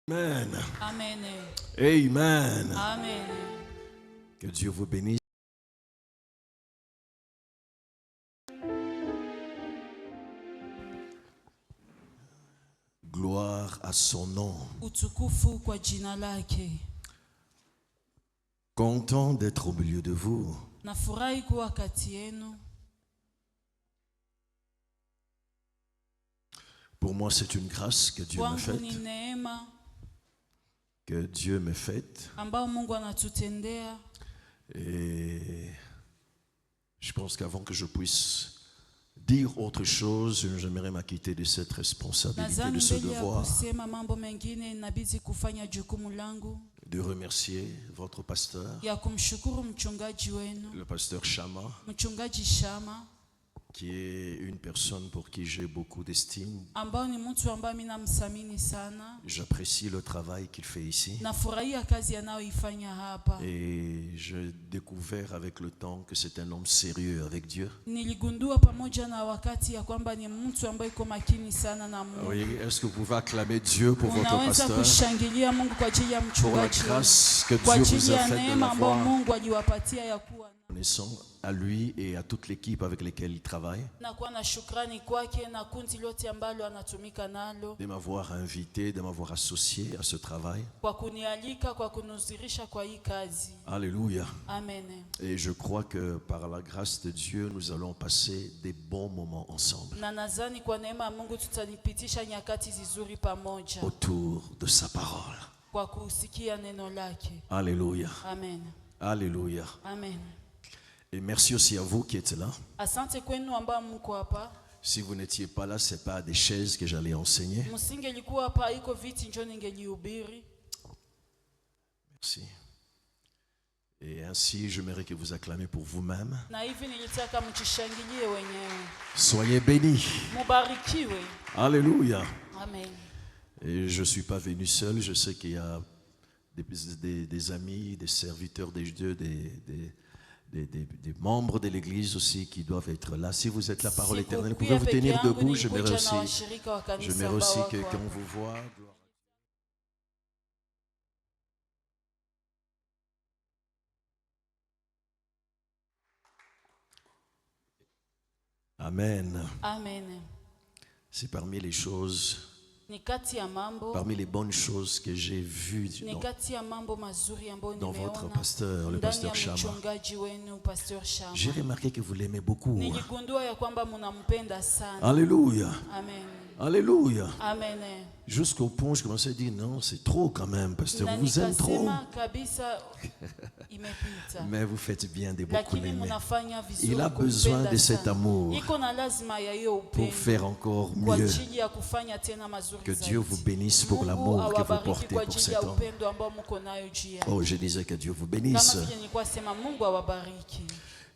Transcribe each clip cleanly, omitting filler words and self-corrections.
Amen. Amen. Amen. Amen. Que Dieu vous bénisse. Gloire à son nom. Utukufu kwa jina lake. Content d'être au milieu de vous. Nafurahi kuwa kati yenu. Pour moi, c'est une grâce que Dieu me Kwangu fait. ni neema Que Dieu me fait. ambao Mungu anatutendea. Et je pense qu'avant que je puisse dire autre chose, j'aimerais m'acquitter de cette responsabilité, de Nazani ce mbele ya devoir, kusema mambo mengine inabidi kufanya jukumu langu de remercier votre pasteur, ya kumshukuru mchungaji wenu, le pasteur Chama, mchungaji Shama, qui est une personne pour qui j'ai beaucoup d'estime. ambao ni mtu ambaye mimi namthamini sana. J'apprécie le travail qu'il fait ici. Nafurahia kazi anayoifanya hapa. Et j'ai découvert avec le temps que c'est un homme sérieux avec Dieu. Niligundua pamoja na wakati ya kwamba ni mtu ambaye iko makini sana na Mungu. Oui, est-ce que vous pouvez acclamer Dieu pour votre Unaweza pasteur, kushangilia Mungu kwa ajili ya pour la mchungaji wenu, grâce que kwa Dieu vous ajili a ya faite de neema ambayo l'avoir? Mungu aliwapatia ya kuwa Connaissant à lui et à toute l'équipe avec laquelle il travaille, na kuwa na shukrani kwake na kundi lote ambalo anatumika nalo de m'avoir invité, de m'avoir associé à ce travail. kwa kunialika, kwa kunuzirisha kwa hii kazi. Alléluia. Amen. Et je crois que par la grâce de Dieu, nous allons passer des bons moments ensemble Na nadhani kwa neema ya Mungu tutanipitisha nyakati zizuri pamoja autour de sa parole. kwa kusikia neno lake. Alléluia. Amen. Alléluia. Amen. Et merci aussi à vous qui êtes là. Asante kwenu ambao mko hapa. Si vous n'étiez pas là, ce n'est pas à des chaises que j'allais enseigner. Msingelikuwa hapa, iko viti njoo ningelihubiri. Merci. Et ainsi, j'aimerais que vous acclamez pour vous-même. Na hivi nilitaka mjishangilie wenyewe. Soyez bénis. Mubarikiwe. Alléluia. Amen. Et je ne suis pas venu seul. Je sais qu'il y a des amis, des serviteurs de Dieu, des membres de l'église aussi qui doivent être là. Si vous êtes la parole éternelle, vous pouvez vous tenir debout. J'aimerais aussi que quand on vous voit... Amen. Amen. C'est parmi les choses, Ni kati ya mambo, parmi les bonnes choses que j'ai vues ni kati ya mambo mazuri ambayo dans votre nimeona pasteur, le ndani pasteur ya Chama. mchungaji wenu Pasteur Shama. J'ai remarqué que vous l'aimez beaucoup. Niligundua ya kwamba mnampenda sana. Alléluia. Amen. Alléluia. Amen. Jusqu'au point où je commençais à dire non, c'est trop quand même, pasteur. Na Vous vous aime trop. nikasema kabisa imepita. Mais vous faites bien de beaucoup Lakini l'aimer. mnafanya vizuri. Il a besoin kumpenda de cet sana. amour Iko na lazima ya hiyo pour upendo faire encore kwa mieux. ajili ya kufanya tena mazuri Que zaidi. Dieu vous bénisse pour Mungu l'amour que vous awabariki portez kwa pour ajili cet ya homme. upendo ambao mko nayo juu yake. Oh, je disais que Dieu vous Kama bénisse. vile nilikuwa sema Mungu awabariki.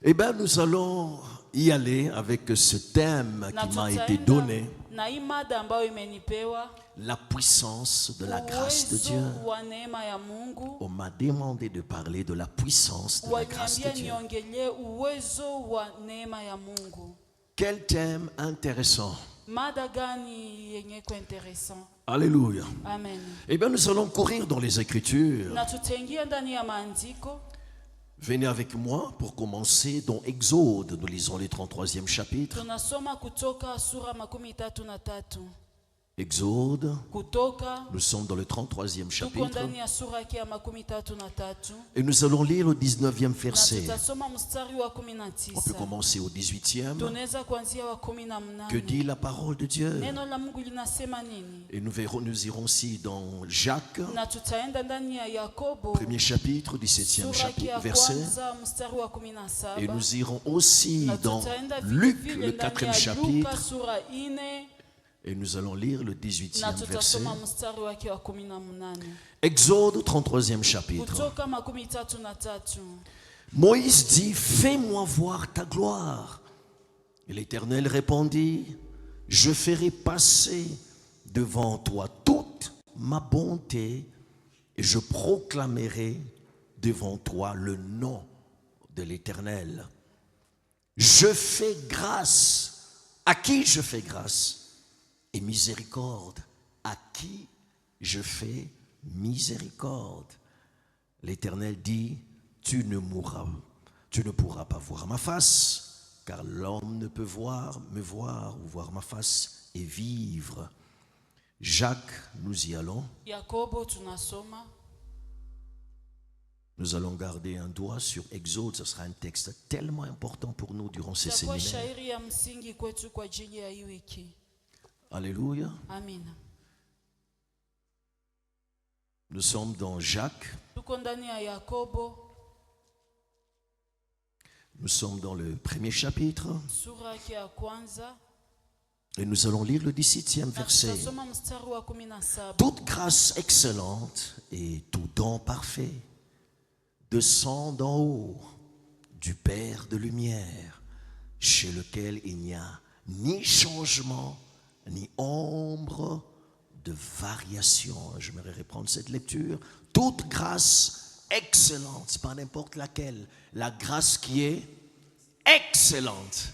Eh bien, nous allons y aller avec ce thème Na qui m'a été tutaenda donné, na hii mada ambayo imenipewa, la puissance de la grâce de Dieu. uwezo wa neema ya Mungu. On m'a demandé de parler de la puissance de la grâce de Waniambia Dieu. niongelee uwezo wa neema ya Mungu. Quel thème intéressant. Mada gani yenye kwa interessant? Alléluia. Amen. Eh bien, nous allons courir dans les Écritures. Na tutaingia ndani ya maandiko. Venez avec moi pour commencer dans Exode. Nous lisons le 33e chapitre. Tunasoma Kutoka sura 33. Exode. Kutoka Nous sommes dans le 33e tuko chapitre. ndani ya sura yake ya 33. Et nous allons lire le 19e Na verset. tutasoma mstari wa On peut 19. commencer au 18e. Tunaweza kuanzia wa Que 18. dit la parole de Dieu? Neno la Mungu linasema nini? Et nous irons aussi dans Jacques, Na tutaenda ndani ya Yakobo premier chapitre, 17e sura yake ya chapitre, verset. kwanza mstari wa 17. Et nous irons aussi Na dans tutaenda Luc, vile le vile ndani 4e ya Luka chapitre. sura 4. Et nous allons lire le Na 18e verset. tutasoma mstari wake wa 18. Exode, 33e chapitre. Kutoka 33. Moïse dit, fais-moi voir ta gloire. Et l'Éternel répondit, je ferai passer devant toi toute ma bonté et je proclamerai devant toi le nom de l'Éternel. Je fais grâce. À qui je fais grâce? Et miséricorde. À qui je fais miséricorde? L'Éternel dit, tu ne pourras pas voir ma face, car l'homme ne peut me voir ou voir ma face et vivre. Jacques, nous y allons. Yakobo tunasoma. Nous allons garder un doigt sur Exode. Ce sera un texte tellement important pour nous durant ces Itakuwa séminaires. shairi ya msingi kwetu kwa ajili ya hii wiki. Alléluia. Amina. Nous sommes dans Jacques. Tuko ndani ya Yakobo, Nous sommes dans le premier chapitre. sura yake ya kwanza. Et nous allons lire le 17e Na verset. tutasoma mstari wa 17. Toute grâce excellente et tout don parfait descend d'en haut du Père de lumière, chez lequel il n'y a ni changement, ni ombre de variation. J'aimerais reprendre cette lecture. Toute grâce excellente, pas n'importe laquelle, la grâce qui est excellente.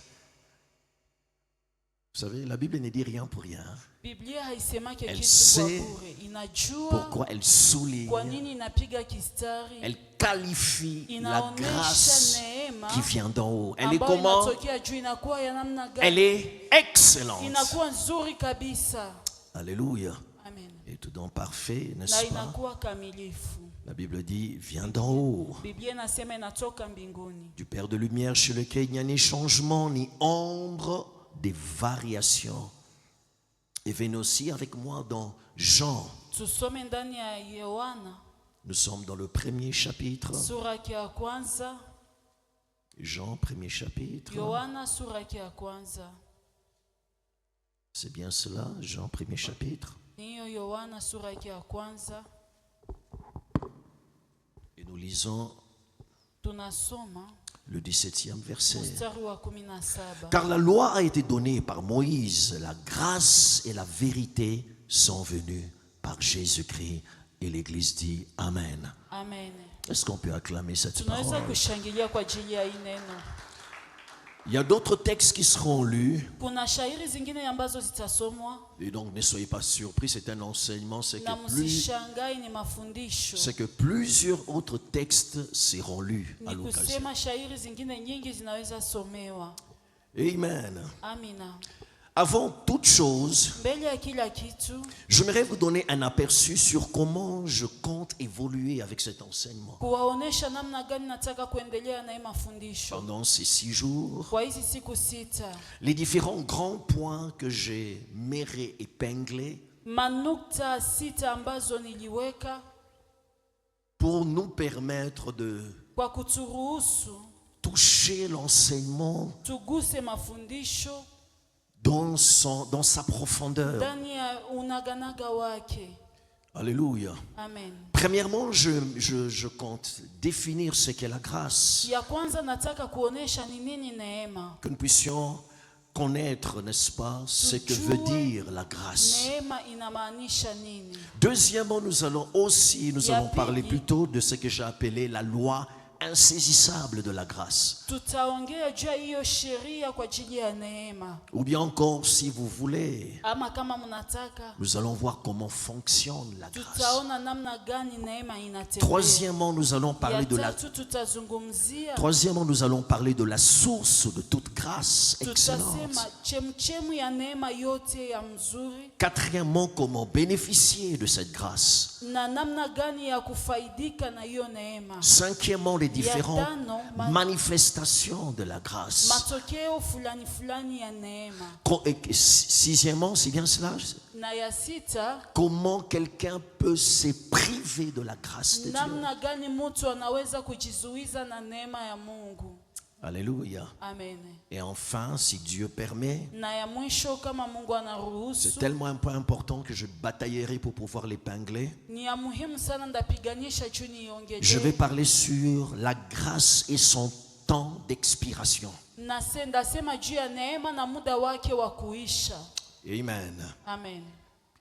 Vous savez, la Bible ne dit rien pour rien. Biblia haisemake Elle kitu sait kwa bure. Inajua Pourquoi elle souligne, kwa nini inapiga kistari. elle qualifie la Inaonesha grâce neema qui vient d'en haut. Elle est ambayo comment? inatokea juu, inakuwa ya namna Elle gani? est excellente. Inakuwa nzuri kabisa. Alléluia. Amen. Et tout don parfait, Na n'est-ce pas? inakuwa kamilifu. La Bible dit, vient d'en haut, Biblia inasema inatoka mbinguni, du Père de lumière chez lequel il n'y a ni changement, ni ombre des variations. Et venez aussi avec moi dans Jean. tusome ndani ya Yohana Nous sommes dans le premier chapitre. sura yake ya kwanza. Jean, premier chapitre. Yohana sura yake ya kwanza. C'est bien cela, Jean, premier chapitre. Niyo Yohana sura yake ya kwanza. Et nous lisons Tunasoma le 17e verset. mstari wa 17. Car la loi a été donnée par Moïse, la grâce et la vérité sont venues par Jésus-Christ. Et l'Église dit Amen. Amen. Est-ce qu'on peut acclamer cette Tunaweza parole? kushangilia kwa ajili ya hii neno. Il y a d'autres textes qui seront lus. Kuna shairi zingine ambazo zitasomwa Et donc ne soyez pas surpris, c'est un enseignement, na msishangai, ni mafundisho. c'est que plusieurs autres textes seront lus à Ni l'occasion. kusema shairi zingine nyingi zinaweza somewa. Amen. Amina. Avant toute chose, Mbele ya kila kitu, j'aimerais vous donner un aperçu sur comment je compte évoluer avec cet enseignement. kuwaonesha namna gani nataka kuendelea na hii mafundisho Pendant ces 6 jours, kwa hizi siku 6. les différents grands points que j'aimerais épingler Manukta 6 ambazo niliweka pour nous permettre de kwa kuturuhusu toucher l'enseignement tuguse mafundisho dans sa profondeur. ndani ya unaganaga wake. Alléluia. Amen. Premièrement, je compte définir ce qu'est la grâce. Ya kwanza nataka kuonesha ni nini neema. Que nous puissions connaître, n'est-ce pas, ce que veut dire la grâce. Neema inamaanisha nini? Deuxièmement, nous allons parler plutôt de ce que j'ai appelé la loi insaisissable de la grâce. Tutaongea juu ya hiyo sheria kwa ajili ya neema. Ou bien encore, si vous voulez, Ama kama mnataka, nous allons voir comment fonctionne la grâce. tutaona namna gani neema inatembea. Troisièmement, nous allons parler de la Troisièmement, nous allons parler de la source de toute grâce excellente. tutasema chemchemu ya neema yote ya mzuri, Quatrièmement, comment bénéficier de cette grâce. na namna gani ya kufaidika na hiyo neema. Cinquièmement, les différentes manifestations de la grâce. Matokeo fulani fulani ya neema. Sixièmement, c'est bien cela. Na ya sita, Comment quelqu'un peut se priver de la grâce de Dieu. namna gani mtu anaweza kujizuiza na neema ya Mungu. Alléluia. Amen. Et enfin, si Dieu permet, Na ya mwisho kama Mungu anaruhusu, c'est tellement un point important que je bataillerai pour pouvoir l'épingler. ni ya muhimu sana, ndapiganisha juu Je vais niongezee. parler sur la grâce et son temps d'expiration. Ndasema juu ya neema na muda wake wa kuisha. Amen. Amen.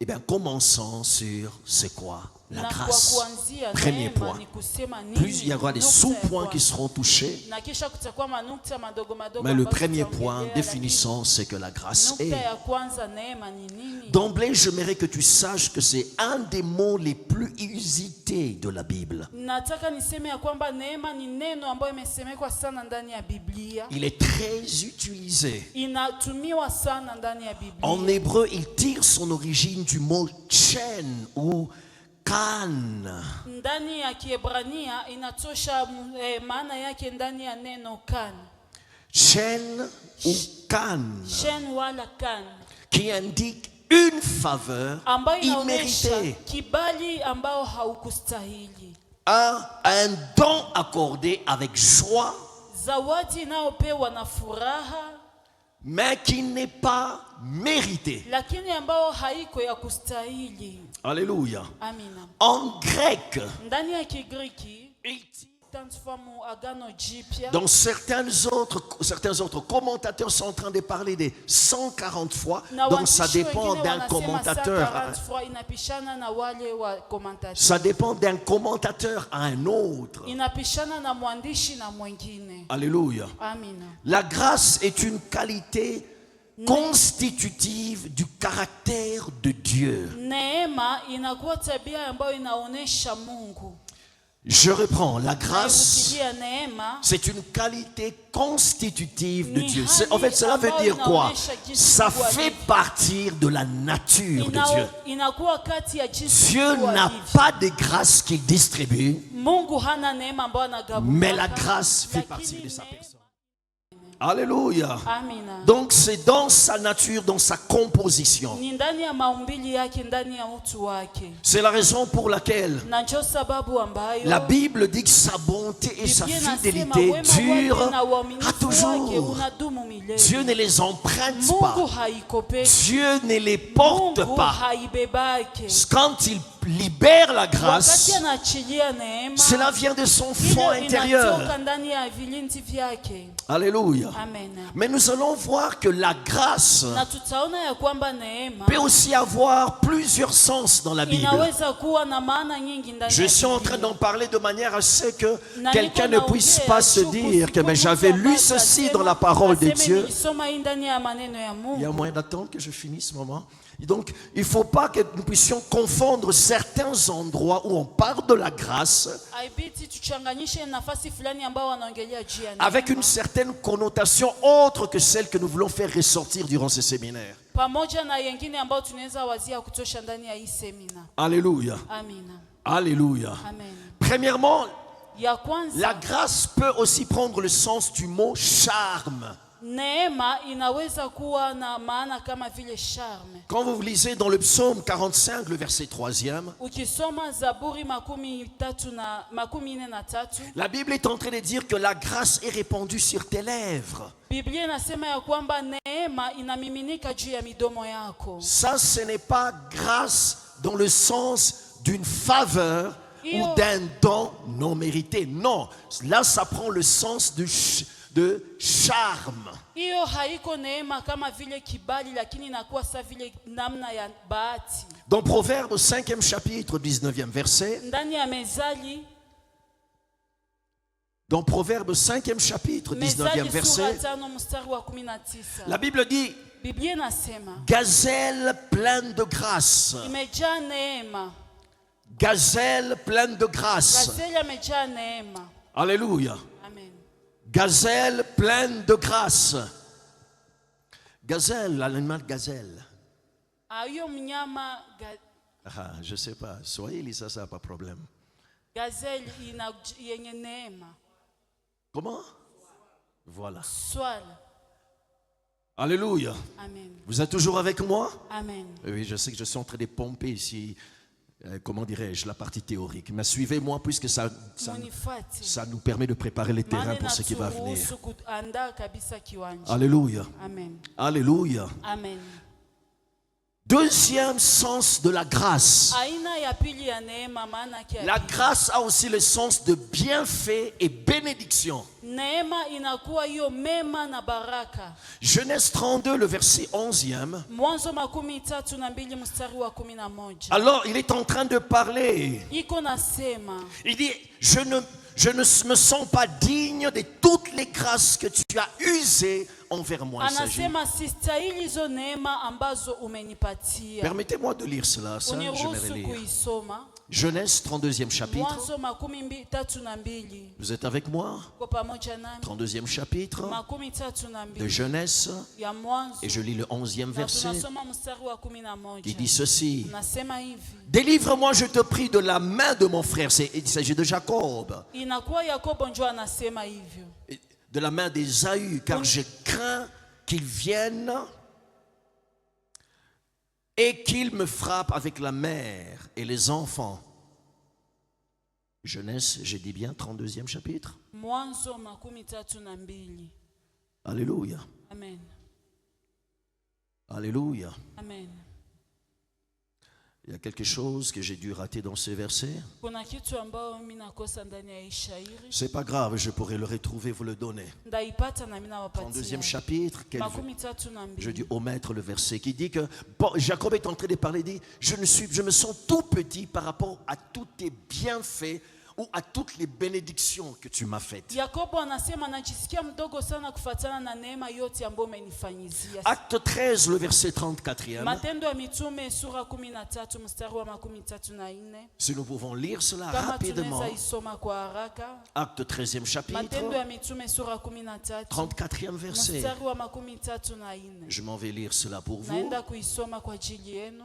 Eh bien, commençons sur c'est quoi La Na kwa grâce. kuanzia Premier neema point. ni kusema nini? Plus il y aura des Nukta ya sous-points qui kwanza. seront touchés, Na kisha kutakuwa manukta madogo madogo mais le ambazo premier tutaongelea, point lakini définissant, c'est que la grâce nukta est. ya kwanza neema ni nini? D'emblée, j'aimerais que tu saches que c'est un des mots les plus usités de la Bible. Nataka niseme ya kwamba neema ni neno ambayo imesemekwa sana ndani ya Biblia. Il est très utilisé. Inatumiwa sana ndani ya Biblia. En hébreu, il tire son origine du mot chen ou kan. Ndani ya Kiebrania inatosha maana yake ndani ya neno kan. Chen ou kan, Shen wala kan. qui indique une faveur Ambayo inaonyesha imméritée, kibali ambao haukustahili. un don accordé avec joie, Zawadi inayopewa na furaha mais qui n'est pas mérité. lakini ambao haiko ya kustahili. Alléluia. Amina. En grec, Ndani ya Kigiriki il tire. transformu agano jipya. Donc certains autres commentateurs sont en train de parler des 140 fois. Na Donc ça waandishi dépend wengine d'un wanasema commentateur. 140 fois, inapishana na wale wa commentateur. Ça dépend d'un commentateur à un autre. Inapishana na mwandishi na mwingine. Alléluia. Amina. La grâce est une qualité constitutive du caractère de Dieu. Neema inakuwa tabia ambayo inaonesha Mungu. Je reprends. La grâce, Nairudilia neema c'est une qualité constitutive de Ni Dieu. hali En fait, cela veut ambayo dire quoi? inaonyesha jinsi Ça Mungu fait alivyo. partir de la nature de Dieu. Inakuwa kati ya jinsi Dieu Mungu n'a alivyo. pas de grâce qu'il distribue, Mungu hana neema ambayo anagabuka. mais la grâce fait Lakini partie de sa neema- personne. Alléluia. Amina. Donc c'est dans sa nature, dans sa composition. Ni ndani ya maumbili yake, ndani ya utu wake. C'est la raison pour laquelle Na ndio sababu ambayo la Bible dit que sa bonté et sa Biblia inasema fidélité wema wake durent na uaminifu à wake toujours. unadumu milele. Dieu ne les emprunte pas. Mungu haikopeshi. Dieu ne les porte Mungu pas. haibebake. Quand il libère la grâce, Wakati anaachilia neema, cela vient de son fond ile intérieur. inatoka ndani ya vilinzi vyake. Alléluia. Amen. Mais nous allons voir que la grâce Na tutaona ya kwamba neema peut aussi avoir plusieurs sens dans la Bible. inaweza kuwa na maana nyingi ndani Je ya suis en Biblia. train d'en parler de manière à ce que Na quelqu'un niko ne puisse naongea pas se tu dire que mais kusiku j'avais mtu lu ambaye ceci atasema, dans la parole de aseme Dieu. nilisoma hii ndani ya maneno ya Il y a Mungu. moyen d'attendre que je finisse ce moment. Et donc, il ne faut pas que nous puissions confondre certains endroits où on parle de la grâce Haibidi tuchanganyishe nafasi fulani ambao wanaongelea juu ya avec neema une certaine connotation autre que celle que nous voulons faire ressortir durant ces séminaires. pamoja na yengine ambao tunaweza wazia kutosha ndani ya hii semina. Alléluia. Amina. Alléluia. Amen. Premièrement, Ya kwanza, la grâce peut aussi prendre le sens du mot charme. neema inaweza kuwa na maana kama vile charme. Quand vous lisez dans le psaume 45, le verset 3e, Ukisoma Zaburi makumi nne na tatu, la Bible est en train de dire que la grâce est répandue sur tes lèvres. Biblia inasema ya kwamba neema inamiminika juu ya midomo yako. Ça, ce n'est pas grâce dans le sens d'une faveur ou d'un don non mérité. Non, là, ça prend le sens de charme. Hiyo haiko neema kama vile kibali, lakini inakuwa sa vile namna ya bahati. Dans Proverbe 5e chapitre, 19e verset, Ndani ya Mezali, dans Proverbe 5e chapitre, 19e Mezali sura verset, 5 mstari wa 19. la Bible dit, Biblia inasema gazelle pleine de grâce. imejaa neema. Gazelle pleine de grâce. Gazeli amejaa neema. Alléluia. Amen. Gazelle pleine de grâce. Gazelle, l'animal gazelle. Hiyo mnyama Je ne sais pas. Soyez ça, ça n'a pas de problème. gazeli yenye neema. Comment? Voilà. Swala. Alléluia. Amen. Vous êtes toujours avec moi? Amen. Oui, je sais que je suis en train de pomper ici, comment dirais-je, la partie théorique. Mais suivez-moi puisque ça nous permet de préparer les terrains pour ce qui va venir. Alléluia. Amen. Alléluia. Amen. Deuxième sens de la grâce. Aina ya pili ya neema maana yake ya La pili. grâce a aussi le sens de bienfait et bénédiction. Neema inakuwa hiyo mema na baraka. Genèse 32, le verset 11e. Mwanzo 32 mstari wa 11. Alors, il est en train de parler. Iko nasema, Il dit, je ne me sens pas digne de toutes les grâces que tu as usées envers moi. Il s'agit. anasema sistahili hizo neema ambazo umenipatia. Permettez-moi de lire cela, ça je vais Uniruhusu relire. kuisoma. Genèse 32e chapitre. Mwanzo 32. Vous êtes avec moi? Kwa pamoja nami. 32e chapitre de 32 Genèse. ya Mwanzo. Et je lis le 11e Na verset tunasoma mstari wa 11. qui dit ceci. Nasema hivi. Délivre-moi, je te prie, de la main de mon frère. Il s'agit de Jacob. Inakuwa Yakobo ndio anasema hivyo. De la main d'Ésaü, car je crains qu'il vienne et qu'il me frappe avec la mère et les enfants. Genèse, j'ai dit bien, 32e chapitre. Mwanzo 32. Alléluia. Amen. Alléluia. Amen. Il y a quelque chose que j'ai dû rater dans ces versets. Kuna kitu ambao mimi nakosa ndani ya hii shairi. C'est pas grave, je pourrai le retrouver, vous le donner. Ndaipata na mimi nawapatia. 32e chapitre, je 32. dis omettre le verset qui dit que Jacob est en train de parler, il dit, je me sens tout petit par rapport à tous tes bienfaits ou à toutes les bénédictions que tu m'as faites. Yakobo anasema najisikia mdogo sana kufuatana na neema yote ambayo umenifanyizia. Acte 13, le verset 34e. Matendo ya Mitume sura 13 mstari wa 34. Si nous pouvons lire cela Kama rapidement. tunaweza isoma kwa haraka. Acte 13e chapitre, Matendo ya Mitume sura 13 34e verset. mstari wa 34. Je m'en vais lire cela pour vous. Naenda kuisoma kwa ajili yenu.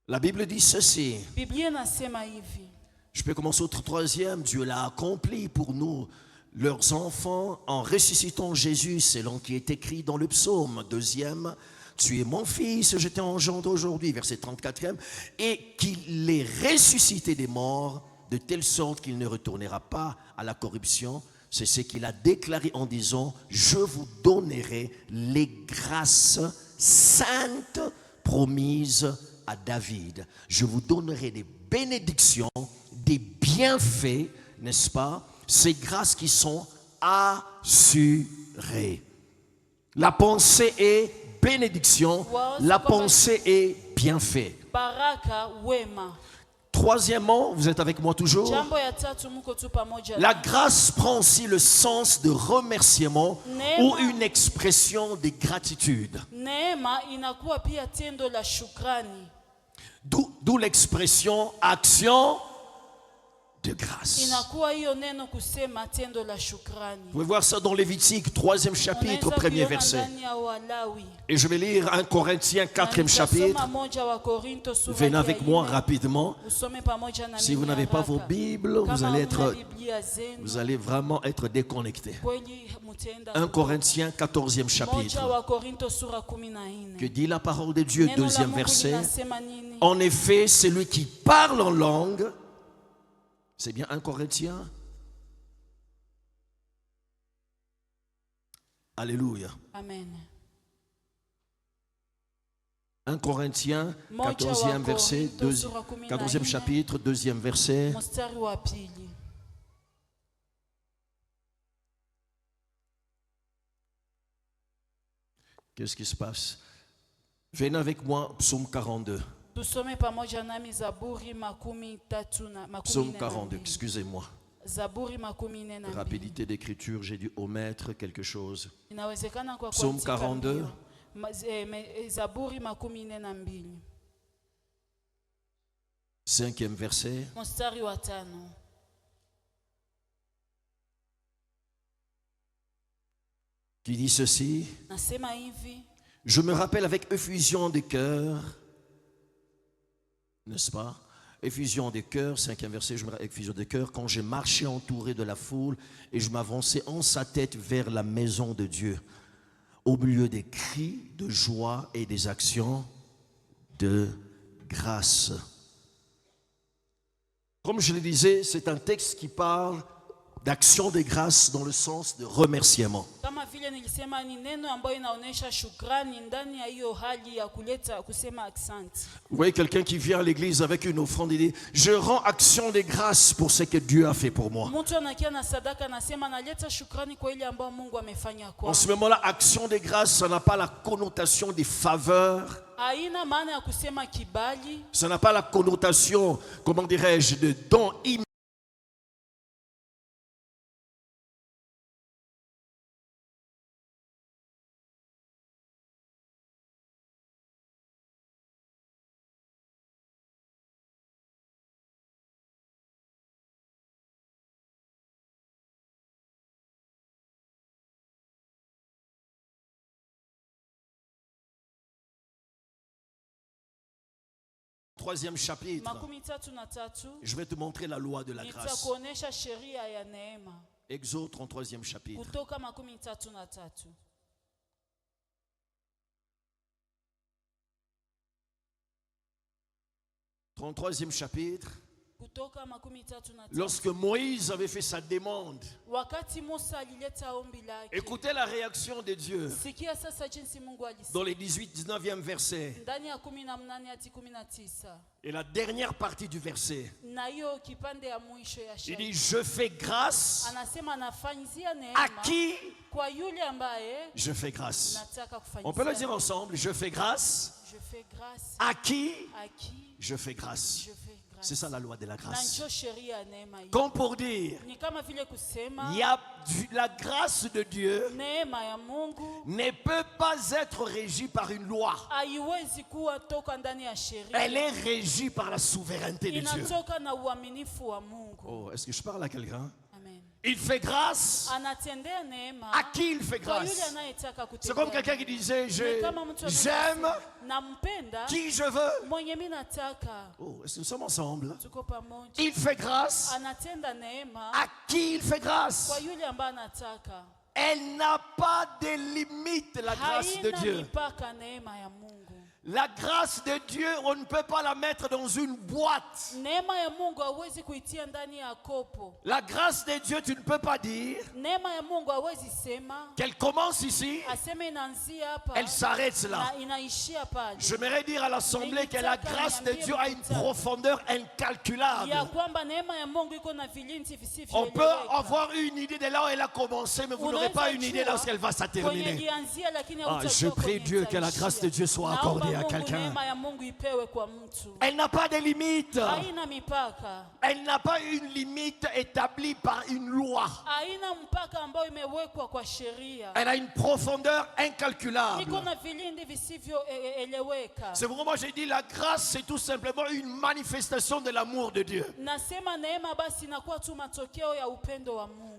La Bible dit ceci. Biblia inasema hivi. Je peux commencer au troisième. Dieu l'a accompli pour nous, leurs enfants, en ressuscitant Jésus, selon qui est écrit dans le psaume. Deuxième, tu es mon fils, je t'ai engendré aujourd'hui, verset 34e, et qu'il est ressuscité des morts, de telle sorte qu'il ne retournera pas à la corruption. C'est ce qu'il a déclaré en disant, je vous donnerai les grâces saintes promises à David. Je vous donnerai des bénédictions, des bienfaits, n'est-ce pas? Ces grâces qui sont assurées. La pensée est bénédiction, la pensée est bienfait. Baraka wema. Troisièmement, vous êtes avec moi toujours? Jambo ya tatu mko tu pamoja. La grâce prend aussi le sens de remerciement ou une expression de gratitude. Neema inakuwa pia tendo la shukrani. D'où l'expression action de grâce. Inakuwa hiyo neno kusema tendo la shukrani. Vous pouvez voir ça dans Lévitique, 3e chapitre, 1er verset. Et je vais lire 1 Corinthiens, 4e chapitre. Venez avec moi rapidement. Si vous n'avez pas vos Bibles, vous allez vraiment être déconnectés. 1 Corinthiens, 14e chapitre. Que dit la parole de Dieu, 2e verset. En effet, celui qui parle en langue, c'est bien 1 Corinthiens. Alléluia. Amen. 1 Corinthiens, 14e verset, 14e chapitre, 2e verset. Qu'est-ce qui se passe? Venez avec moi, psaume 42. Tusome pamoja nami Zaburi makumi tatu na Psaume 42, excusez-moi. Zaburi makumi nne na mbili. Rapidité d'écriture, j'ai dû omettre quelque chose. Inawezekana kwa Psaume kuandika 42. mbio. Zaburi makumi nne na mbili. 5e verset. Mstari wa 5. Qui dit ceci? Nasema hivi. Je me rappelle avec effusion de cœur, n'est-ce pas? Effusion de cœur, 5e verset, je me rappelle effusion de cœur, quand j'ai marché entouré de la foule et je m'avançais en sa tête vers la maison de Dieu, au milieu des cris de joie et des actions de grâce. Comme je le disais, c'est un texte qui parle d'action de grâce dans le sens de remerciement. Kama vile vile nilisema ni neno ambayo inaonesha shukrani ndani ya hiyo hali ya kuleta kusema asante. Vous voyez quelqu'un qui vient à l'église avec une offrande et dit je rends action de grâce pour ce que Dieu a fait pour moi. Mtu anakia na sadaka anasema naleta shukrani kwa ile ambayo Mungu amefanya En kwangu. ce moment-là, action de grâce, ça n'a pas la connotation des faveurs. Haina maana ya kusema kibali. Ça n'a pas la connotation, comment dirais-je, de don immédiat. Troisième chapitre, Makumi tatu na tatu. je vais te montrer la loi de la grâce. Nitakuonesha sheria ya neema. Exode 33e chapitre. Kutoka makumi tatu na tatu. Troisième chapitre. Kutoka makumi tatu na tatu. Lorsque Moïse avait fait sa demande, Wakati Musa alileta ombi lake. écoutez la réaction de Dieu Sikia sasa jinsi Mungu dans alisema. les 18-19e versets Ndani ya 18 hadi 19. et la dernière partie du verset. Na hiyo kipande ya mwisho ya Il sheria. dit, je fais grâce Anasema anafanyizia à neema qui kwa yule ambaye je fais grâce. nataka kufanyizia. On peut le dire ensemble, je fais grâce Je fais grâce à qui à qui je fais grâce. je fais grâce. C'est ça la loi de la Na grâce. ndio sheria ya neema hii. Comme pour dire, Ni kama vile kusema il y a la grâce de Dieu neema ya Mungu ne peut pas être régie par une loi. haiwezi kuwa toka ndani ya sheria. Elle est régie par la souveraineté de Dieu. Inatoka na uaminifu wa Mungu. Oh, est-ce que je parle à quelqu'un? Amen. Il fait grâce. Anatendea neema À qui il fait kwa yule grâce? anayetaka C'est comme kutendea. quelqu'un qui disait, Ni kama mtu j'aime nampenda qui je veux. mwenye mimi nataka. Oh, est-ce que nous sommes ensemble? Tuko pamoja. Il fait grâce. Anatenda neema À qui il fait grâce? kwa yule ambaye anataka. Elle n'a pas de limite, la grâce de Haina Dieu. mipaka neema ya Mungu. La grâce de Dieu, on ne peut pas la mettre dans une boîte. Neema ya Mungu hauwezi kuitia ndani ya kopo. La grâce de Dieu, tu ne peux pas dire Neema ya Mungu hauwezi sema qu'elle commence ici, aseme inaanzia hapa elle s'arrête là. na inaishia pale. J'aimerais dire à l'Assemblée que la grâce de Dieu a une profondeur incalculable. Ya kwamba neema ya Mungu iko na vilinzi visivyo. On peut avoir une idée de là où elle a commencé, mais vous n'aurez pas une idée là où elle va se terminer. Je prie Dieu que la grâce de Dieu soit accordée à quelqu'un. Elle n'a pas de limite. Haina mipaka. Elle n'a pas une limite établie par une loi. Haina mpaka ambayo imewekwa kwa sheria. Elle a une profondeur incalculable. Iko na vilindi visivyoeleweka. C'est pourquoi moi j'ai dit la grâce c'est tout simplement une manifestation de l'amour de Dieu. Nasema neema basi inakuwa tu matokeo ya upendo wa Mungu.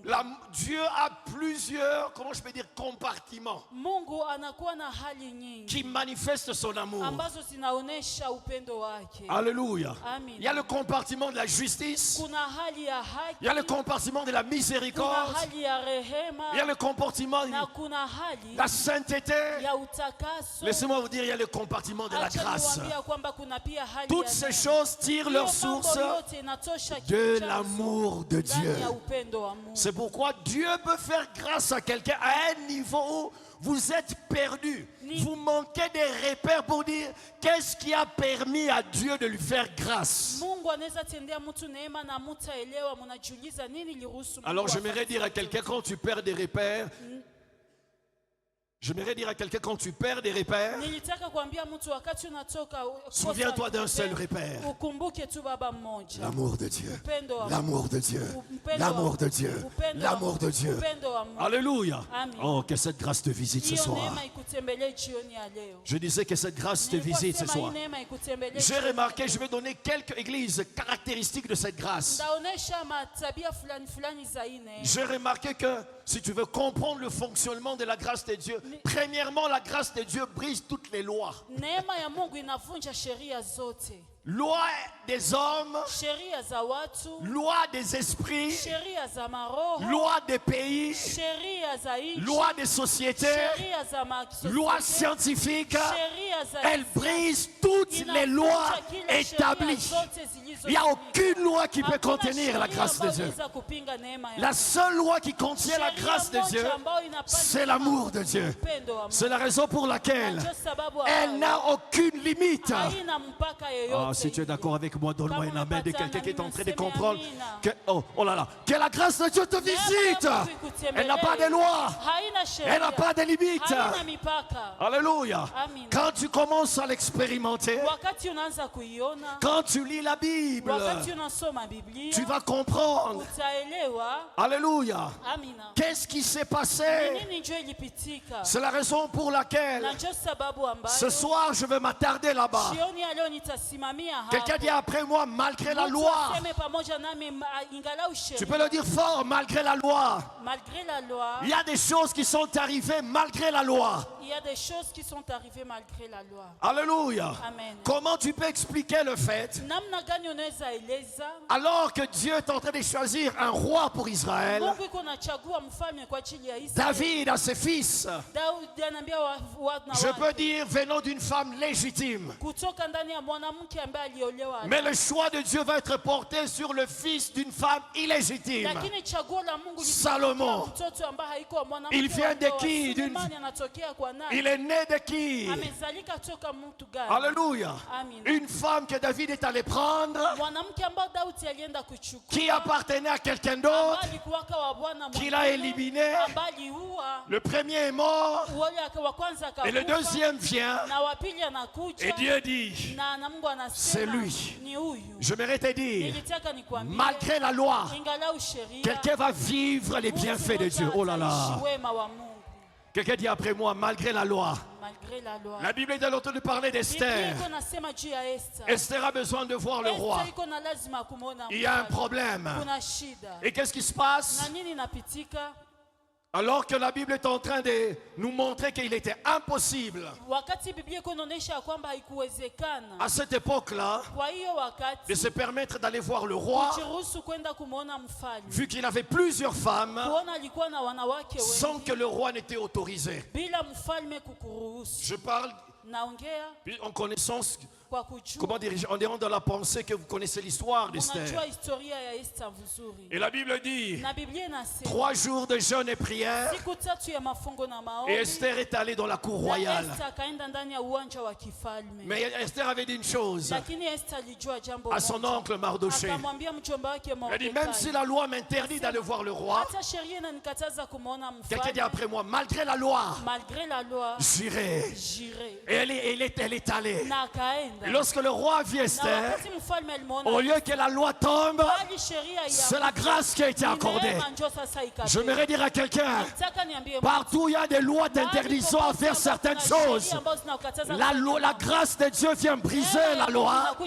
Dieu a plusieurs, comment je peux dire, compartiments Mungu anakuwa na hali nyingi qui manifestent son amour. ambazo zinaonesha upendo wake. Alléluia. Amen. Il y a le compartiment de la justice. Kuna hali ya haki. Il y a le compartiment de la Kuna miséricorde. hali ya rehema. Il y a le compartiment Na de kuna hali la sainteté. ya utakaso. Laissez-moi vous dire, il y a le compartiment de la Acha grâce. niwaambie kwamba kuna pia hali Toutes ya ces neema. choses tirent leur Hiyo mambo source yote inatosha de chanzo l'amour de Dieu. ndani ya upendo wa Mungu. C'est pourquoi Dieu peut faire grâce à quelqu'un à un niveau où vous êtes perdu. Vous manquez des repères pour dire qu'est-ce qui a permis à Dieu de lui faire grâce. Mungu anaweza tendea mtu neema na mtaelewa, mnajiuliza nini liruhusu Mungu. Alors j'aimerais dire à quelqu'un quand tu perds des repères, j'aimerais dire à quelqu'un quand tu perds des repères, Nilitaka kuambia mtu wakati unatoka souviens-toi d'un seul repère. ukumbuke tu baba mmoja. L'amour de Dieu. Upendo wa L'amour de Dieu. Upendo L'amour wa- de Dieu. Upendo wa- L'amour de Dieu. Upendo wa Mungu. Alléluia. Amen. Oh, que cette grâce te visite ce Hiyo soir. neema ikutembelee jioni ya leo. Je disais que cette grâce te Nilikuwa visite ce sema hii soir. neema ikutembelee J'ai jioni. remarqué, je vais donner quelques églises caractéristiques de cette grâce. Ndaonesha matabia fulani fulani za hii neema. J'ai remarqué que si tu veux comprendre le fonctionnement de la grâce de Dieu, premièrement, la grâce de Dieu brise toutes les lois. Neema ya Mungu inavunja sheria zote. loi des hommes, sheria za watu, loi des esprits, sheria za maroho, loi des pays, sheria za nchi, loi des sociétés, sheria za loi scientifique. sheria za Elle brise toutes les lois établies. Il n'y a aucune loi qui peut contenir la grâce de Dieu. La seule loi qui contient la grâce de Dieu, c'est l'amour de Dieu. C'est la raison pour laquelle elle n'a aucune limite. Ah, si tu es d'accord avec moi, donne-moi un amen de quelqu'un qui est en train de comprendre que, oh là là, que la grâce de Dieu te visite. Elle n'a pas de loi. Elle n'a pas de limite. Alléluia. Quand tu commences à l'expérimenter, quand tu lis la Bible, tu vas comprendre. Alléluia. Qu'est-ce qui s'est passé? C'est la raison pour laquelle ce soir je veux m'attarder là-bas. Quelqu'un dit après moi, malgré la loi. Tu peux le dire fort, malgré la loi. Il y a des choses qui sont arrivées malgré la loi. Il y a des choses qui sont arrivées malgré la loi. Alléluia. Amen. Comment tu peux expliquer le fait, alors que Dieu est en train de choisir un roi pour Israël, David a ses fils, je peux dire venant d'une femme légitime, mais le choix de Dieu va être porté sur le fils d'une femme illégitime. Salomon, il vient de qui? Il est né de qui? Alléluia. Une femme que David est allé prendre, qui appartenait à quelqu'un d'autre, qu'il a éliminé. Le premier est mort et le deuxième vient, et Dieu dit, c'est lui. J'aimerais te dire, malgré la loi, quelqu'un va vivre les bienfaits de Dieu. Oh là là. Quelqu'un dit après moi, malgré la loi. La Bible est en train de parler d'Esther. Esther a besoin de voir le roi. Il y a un problème. Et qu'est-ce qui se passe? Alors que la Bible est en train de nous montrer qu'il était impossible à cette époque-là de se permettre d'aller voir le roi, vu qu'il avait plusieurs femmes, sans que le roi n'était autorisé. Je parle en connaissance. Comment dire, en dehors de la pensée que vous connaissez l'histoire d'Esther. Et la Bible dit 3 jours de jeûne et prière, et Esther est allée dans la cour royale. Mais Esther avait dit une chose à son oncle Mardoché. Elle dit, même si la loi m'interdit d'aller voir le roi, quelqu'un dit après moi, malgré la loi, j'irai. Et elle est allée. Et lorsque le roi a vu Esther, au lieu que la loi tombe, c'est la grâce qui a été accordée. J'aimerais dire à quelqu'un, partout où il y a des lois t'interdisant à faire certaines choses, la grâce de Dieu vient briser la loi.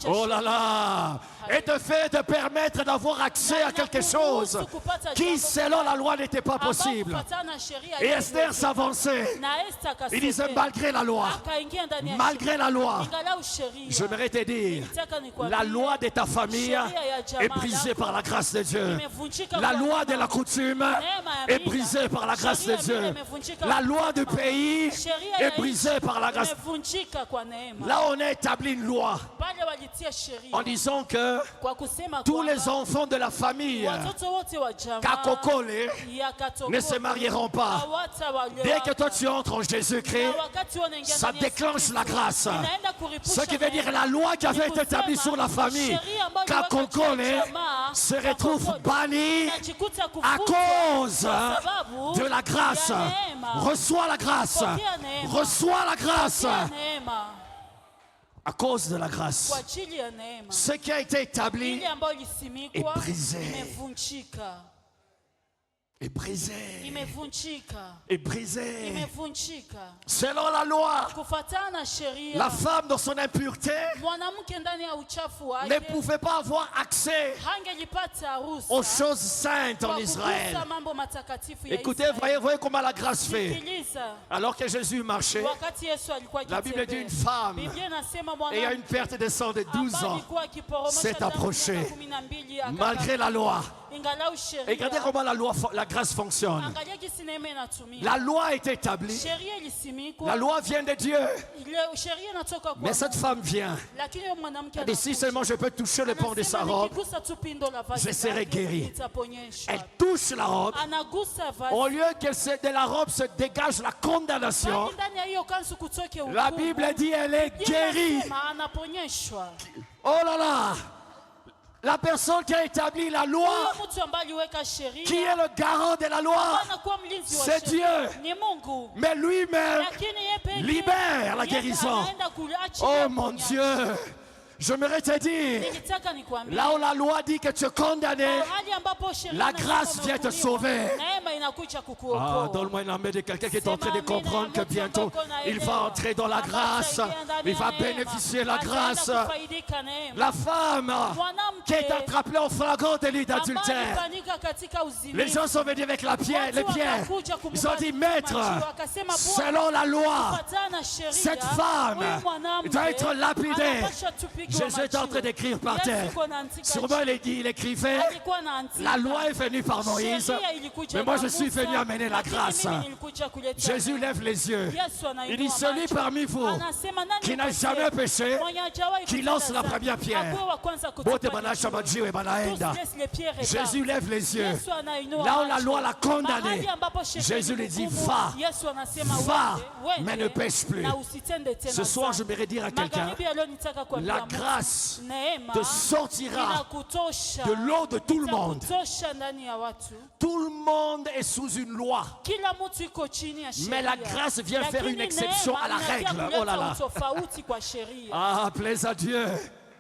Oh là là! Et te permettre d'avoir accès à quelque chose qui, selon la loi, n'était pas possible. Et Esther s'avançait. Il disait, malgré la loi, j'aimerais te dire, la loi de ta famille est brisée par la grâce de Dieu. La loi de la coutume est brisée par la grâce de Dieu. La loi du pays est brisée par la grâce. Là, on a établi une loi en disant que tous les enfants de la famille Kakokole ne se marieront pas. Dès que toi tu entres en Jésus-Christ, ça déclenche la grâce. Ce qui veut dire la loi qui avait été établie sur la famille Kakokole se retrouve bannie à cause de la grâce. Reçois la grâce. Reçois la grâce. À cause de la grâce, ce qui a été établi est brisé. est brisé. imevunjika, Est brisé. imevunjika. Selon la loi, Kufuatana na sheria, la femme dans son impureté mwanamke ndani ya uchafu ne wake pouvait pas avoir accès hangelipata ruhusa aux choses saintes en kwa Israël. kugusa mambo matakatifu ya Écoutez, Israeli. voyez comment la grâce fait. Sikiliza, Alors que Jésus marchait, wakati Yesu alikuwa la Bible dit akitembea, une femme Biblia inasema ayant une mwanamke perte de sang de 12 ambaye ans, alikuwa akiporomosha s'est damu approché, miaka 12 malgré la loi. ingalau Et regardez sheria. comment la grâce fonctionne. Angalia jinsi neema inatumia. La loi est établie, Sheria ilisimikwa. la loi vient de Dieu. Ile sheria inatoka kwa Mais cette Mungu. femme vient. Lakini yule mwanamke Elle dit, si seulement je peux toucher le pan de sa anasema robe, nikigusa tu pindo la vazi je serai lake, guérie. nitaponyeshwa. elle touche la robe. Anagusa vazi. Au lieu de la robe se dégage la condamnation, Bali ndani ya hiyo kanzu kutoke hukumu. la Bible dit elle est Biblia guérie. inasema anaponyeshwa. Oh là là! La personne qui a établi la loi, Huyo mtu ambaye aliweka sheria, qui est le garant de la loi, anakuwa mlinzi wa c'est sheria. Dieu. Ni Mungu. Mais lui-même Lakini yeye pekee libère la yeye guérison. anaenda kuachilia Oh mon uponyaji. Dieu! J'aimerais te dire, Nilitaka nikwambie. là où la loi dit que tu es condamné, Mahali ambapo sheria la inasema grâce vient te umehukumiwa, sauver. neema inakuja ah, kukuokoa. donne-moi une amène de quelqu'un qui est en train de comprendre que bientôt il va entrer dans la grâce, il va bénéficier de la grâce. Atafaidika neema. La femme qui est Mwanamke attrapée en flagrant délit ambaye d'adultère. alifanyika katika uzinifu. Les gens sont venus avec les pierres. Ils ont dit, maître, selon la loi, Kufuatana na sheria, cette femme huyu mwanamke doit être lapidée. anapaswa tupigwe Jésus est en train majiwe. d'écrire par Yesu terre. yuko anaandika Sûrement il écrivait, alikuwa anaandika. la loi est venue par Moïse, Sheria ilikuja mais moi na je suis Musa, venu amener la lakini grâce. mimi nilikuja kuleta Jésus neema. lève les yeux. Yesu anainua Il dit, celui macho. parmi vous Anasema, nani qui n'a kati jamais yetu péché, mwenye hajawahi qui kutenda lance la dhambi, première pierre. akuwe wa kwanza kutupa Bote banasha jiwe. majiwe banaenda. Tous laissent les pierres Jésus répandre. lève les yeux. Yesu anainua Là où la macho. loi l'a condamné, Mahali ambapo sheria Jésus lui dit, ilihukumu, va, Yesu anasema va, wende, mais ne pêche plus. na usitende tena Ce soir, dhambi. j'aimerais dire à quelqu'un, Magharibi ya leo nitaka kuambia la mtu, grâce neema te sortira inakutosha, de l'eau de tout le monde. itakutosha ndani ya watu. Tout le monde est sous une loi. Kila mtu iko chini ya sheria. Mais la grâce vient faire Lakini une exception à la neema inakuja règle. kuleta Oh là là. utofauti kwa sheria. Ah, plaise à Dieu.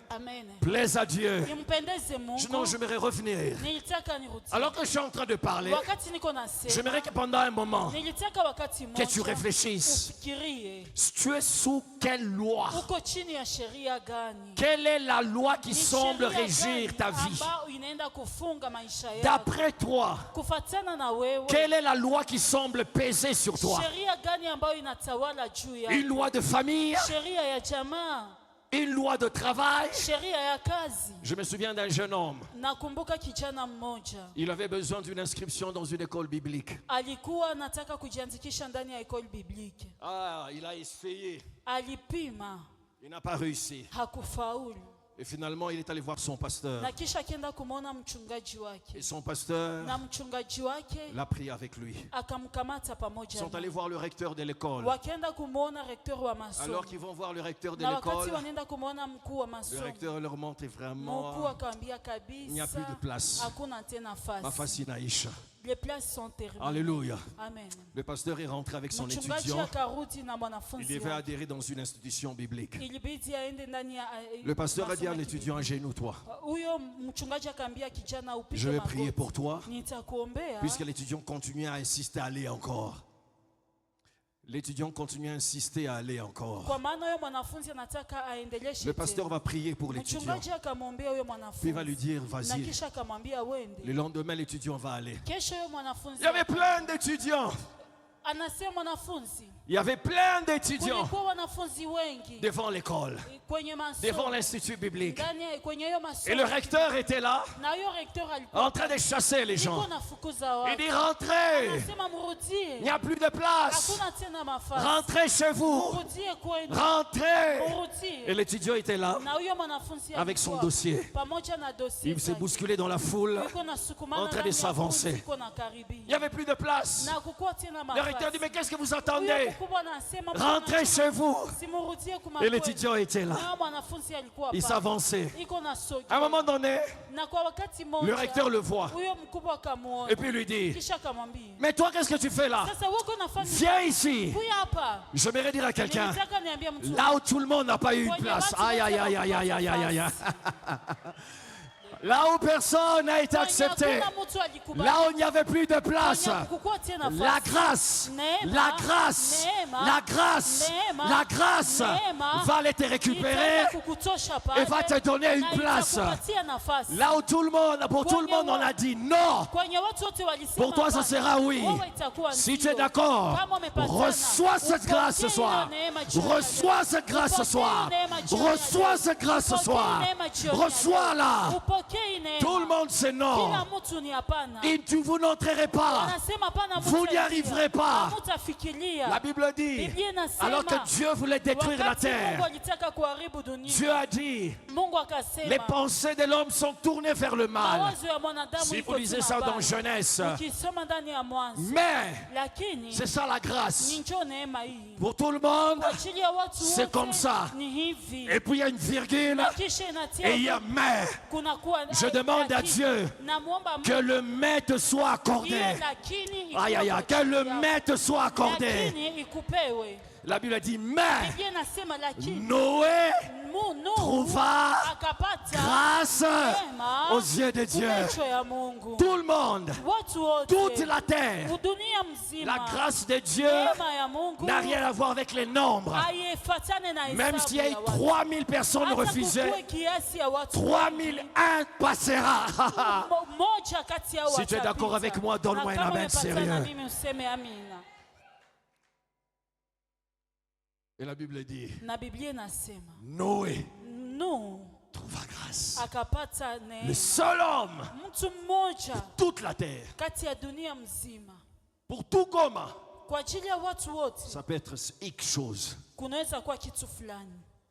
Amen. Plaise à Dieu. Nimpendeze Mungu. Non, j'aimerais revenir. Nilitaka nirudie. Alors que je suis en train de parler, Wakati niko nasema, j'aimerais que pendant un moment, nilitaka wakati que tu mmoja réfléchisses. ufikirie Tu es sous quelle loi? uko chini ya sheria gani? Quelle est la loi qui Ni semble sheria régir gani ta vie? ambayo inaenda kufunga maisha yako? D'après toi, Kufatana na wewe, quelle est la loi qui semble peser sur toi? sheria gani ambayo inatawala juu yako? Une loi de famille? Sheria ya jamaa, Une loi de travail? sheria ya kazi. Je me souviens d'un jeune homme. Nakumbuka kijana mmoja Il avait besoin d'une inscription dans une école biblique. alikuwa anataka kujiandikisha ndani ya ekole biblike. Ah, il a essayé. Alipima, Il n'a pas réussi. hakufaulu, Et finalement, il est allé voir son pasteur. na kisha akienda kumwona mchungaji Et wake, son pasteur na mchungaji wake l'a pris avec lui. akamkamata Ils pamoja sont allés naye. voir le recteur de l'école. Wakaenda kumwona rekteur wa masomo, Alors qu'ils vont voir le recteur de na wakati l'école, wanaenda kumwona mkuu wa le masomo, recteur leur montre mkuu vraiment, akawambia il n'y a plus de kabisa place. hakuna tena Ma nafasi, facile Aïcha. les places sont terminées. Alléluia. Amen. Le pasteur est rentré avec son Mchungaji étudiant. akarudi na Il mwanafunzi devait wake. adhérer dans une institution biblique. Ilibidi aende ndani ya Le pasteur a dit à masomo ya l'étudiant, agenouille-toi. huyo mchungaji akaambia kijana upige Je vais magoti. prier pour toi. Nitakuombea. Puisque l'étudiant continuait à insister à aller encore. L'étudiant continue à insister à aller encore. Kwa maana huyo mwanafunzi anataka aendeleshe Le pasteur tena. va prier pour l'étudiant. Mchungaji akamwombea huyo Puis il mwanafunzi. va lui dire, Na vas-y. kisha akamwambia wende. Le lendemain, l'étudiant va aller. Kesho huyo mwanafunzi Il y avait plein d'étudiants. anasema mwanafunzi, Il y avait plein d'étudiants kulikuwa wanafunzi wengi devant l'école, kwenye devant masomo, l'institut biblique. ndani ya- kwenye hiyo Et masomo. le recteur était là, Na huyo rekteur en alikuwa train de chasser les gens. alikuwa anafukuza Il watu. dit, rentrez. Anasema mrudie. Il n'y a plus de place. Hakuna tena mafasi. Rentrez chez vous. Mrudie kwenu. Rentrez. Et Mrudie. l'étudiant était là, Na huyo mwanafunzi avec son alikuwa dossier. pamoja na dossier Il s'est zake. bousculé dans la foule. Yuko nasukumana en train de ndani ya s'avancer. kundi, yuko na karibia. Il n'y avait plus de place. Na kukuwa tena Le mafasi. recteur dit, mais qu'est-ce que vous Huyo attendez? mkubwa anasema, Rentrez chez vous. simurudie kuma Et kwenu. l'étudiant était là. Na huyo mwanafunzi alikuwa Il pale. s'avançait. Iko na soki. À un moment donné, Na kwa wakati mmoja, le recteur le voit. huyo mkubwa akamuona. Et puis lui dit, Kisha akamwambia, mais toi, qu'est-ce que tu fais là? sasa wewe uko nafanya Viens ici. kuya hapa. J'aimerais dire à quelqu'un, Nilitaka niambie mtu là où tout le monde n'a pas eu une kwenye place. watu Aïe, wote aïe, aïe, aïe, aïe, hawakupata aïe, aïe, aïe. nafasi. Là où personne n'a été accepté. Là où il n'y avait plus de place. La grâce, la grâce, la grâce, la grâce va aller te récupérer et va te donner une place. Là où tout le monde, pour tout le monde, on a dit non. Pour toi, ça sera oui. Si tu es d'accord, reçois cette grâce ce soir. Reçois cette grâce ce soir. Reçois cette grâce ce soir. Reçois-la. Tout le monde sait non. Et vous n'entrerez pas. Vous n'y arriverez pas. La Bible dit, alors que Dieu voulait détruire la terre, Dieu a dit, les pensées de l'homme sont tournées vers le mal. Si vous lisez ça dans Genèse. Mais, c'est ça la grâce. Pour tout le monde, c'est comme ça. Et puis il y a une virgule et il y a mais. Je demande à Dieu que le mais te soit accordé. Aïe aïe aïe, que le mais te soit accordé. La Bible dit mais Noé trouva grâce aux yeux de Dieu. Tout le monde, toute la terre, la grâce de Dieu n'a rien à voir avec les nombres. Même s'il y a eu 3000 personnes refusées, 3001 passera. Si tu es d'accord avec moi, donne-moi un amen sérieux. Et la Bible dit, Noé trouva grâce. Le seul homme de toute la terre. Pour tout commun. Ça peut être X chose.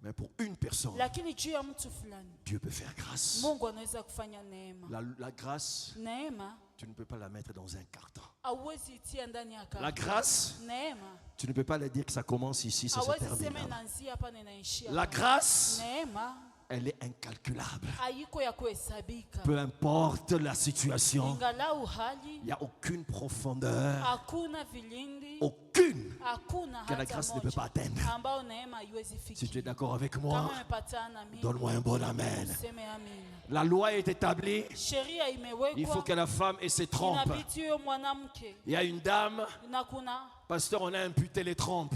Mais pour une personne, Dieu peut faire grâce. La grâce, tu ne peux pas la mettre dans un carton. La grâce, tu ne peux pas le dire que ça commence ici, ça se termine là. La grâce, elle est incalculable. Peu importe la situation, il n'y a aucune profondeur, aucune que la grâce ne peut pas atteindre. Si tu es d'accord avec moi, donne-moi un bon amen. La loi est établie. Il faut que la femme ait ses trompes. Il y a une dame, pasteur, on a imputé les trompes.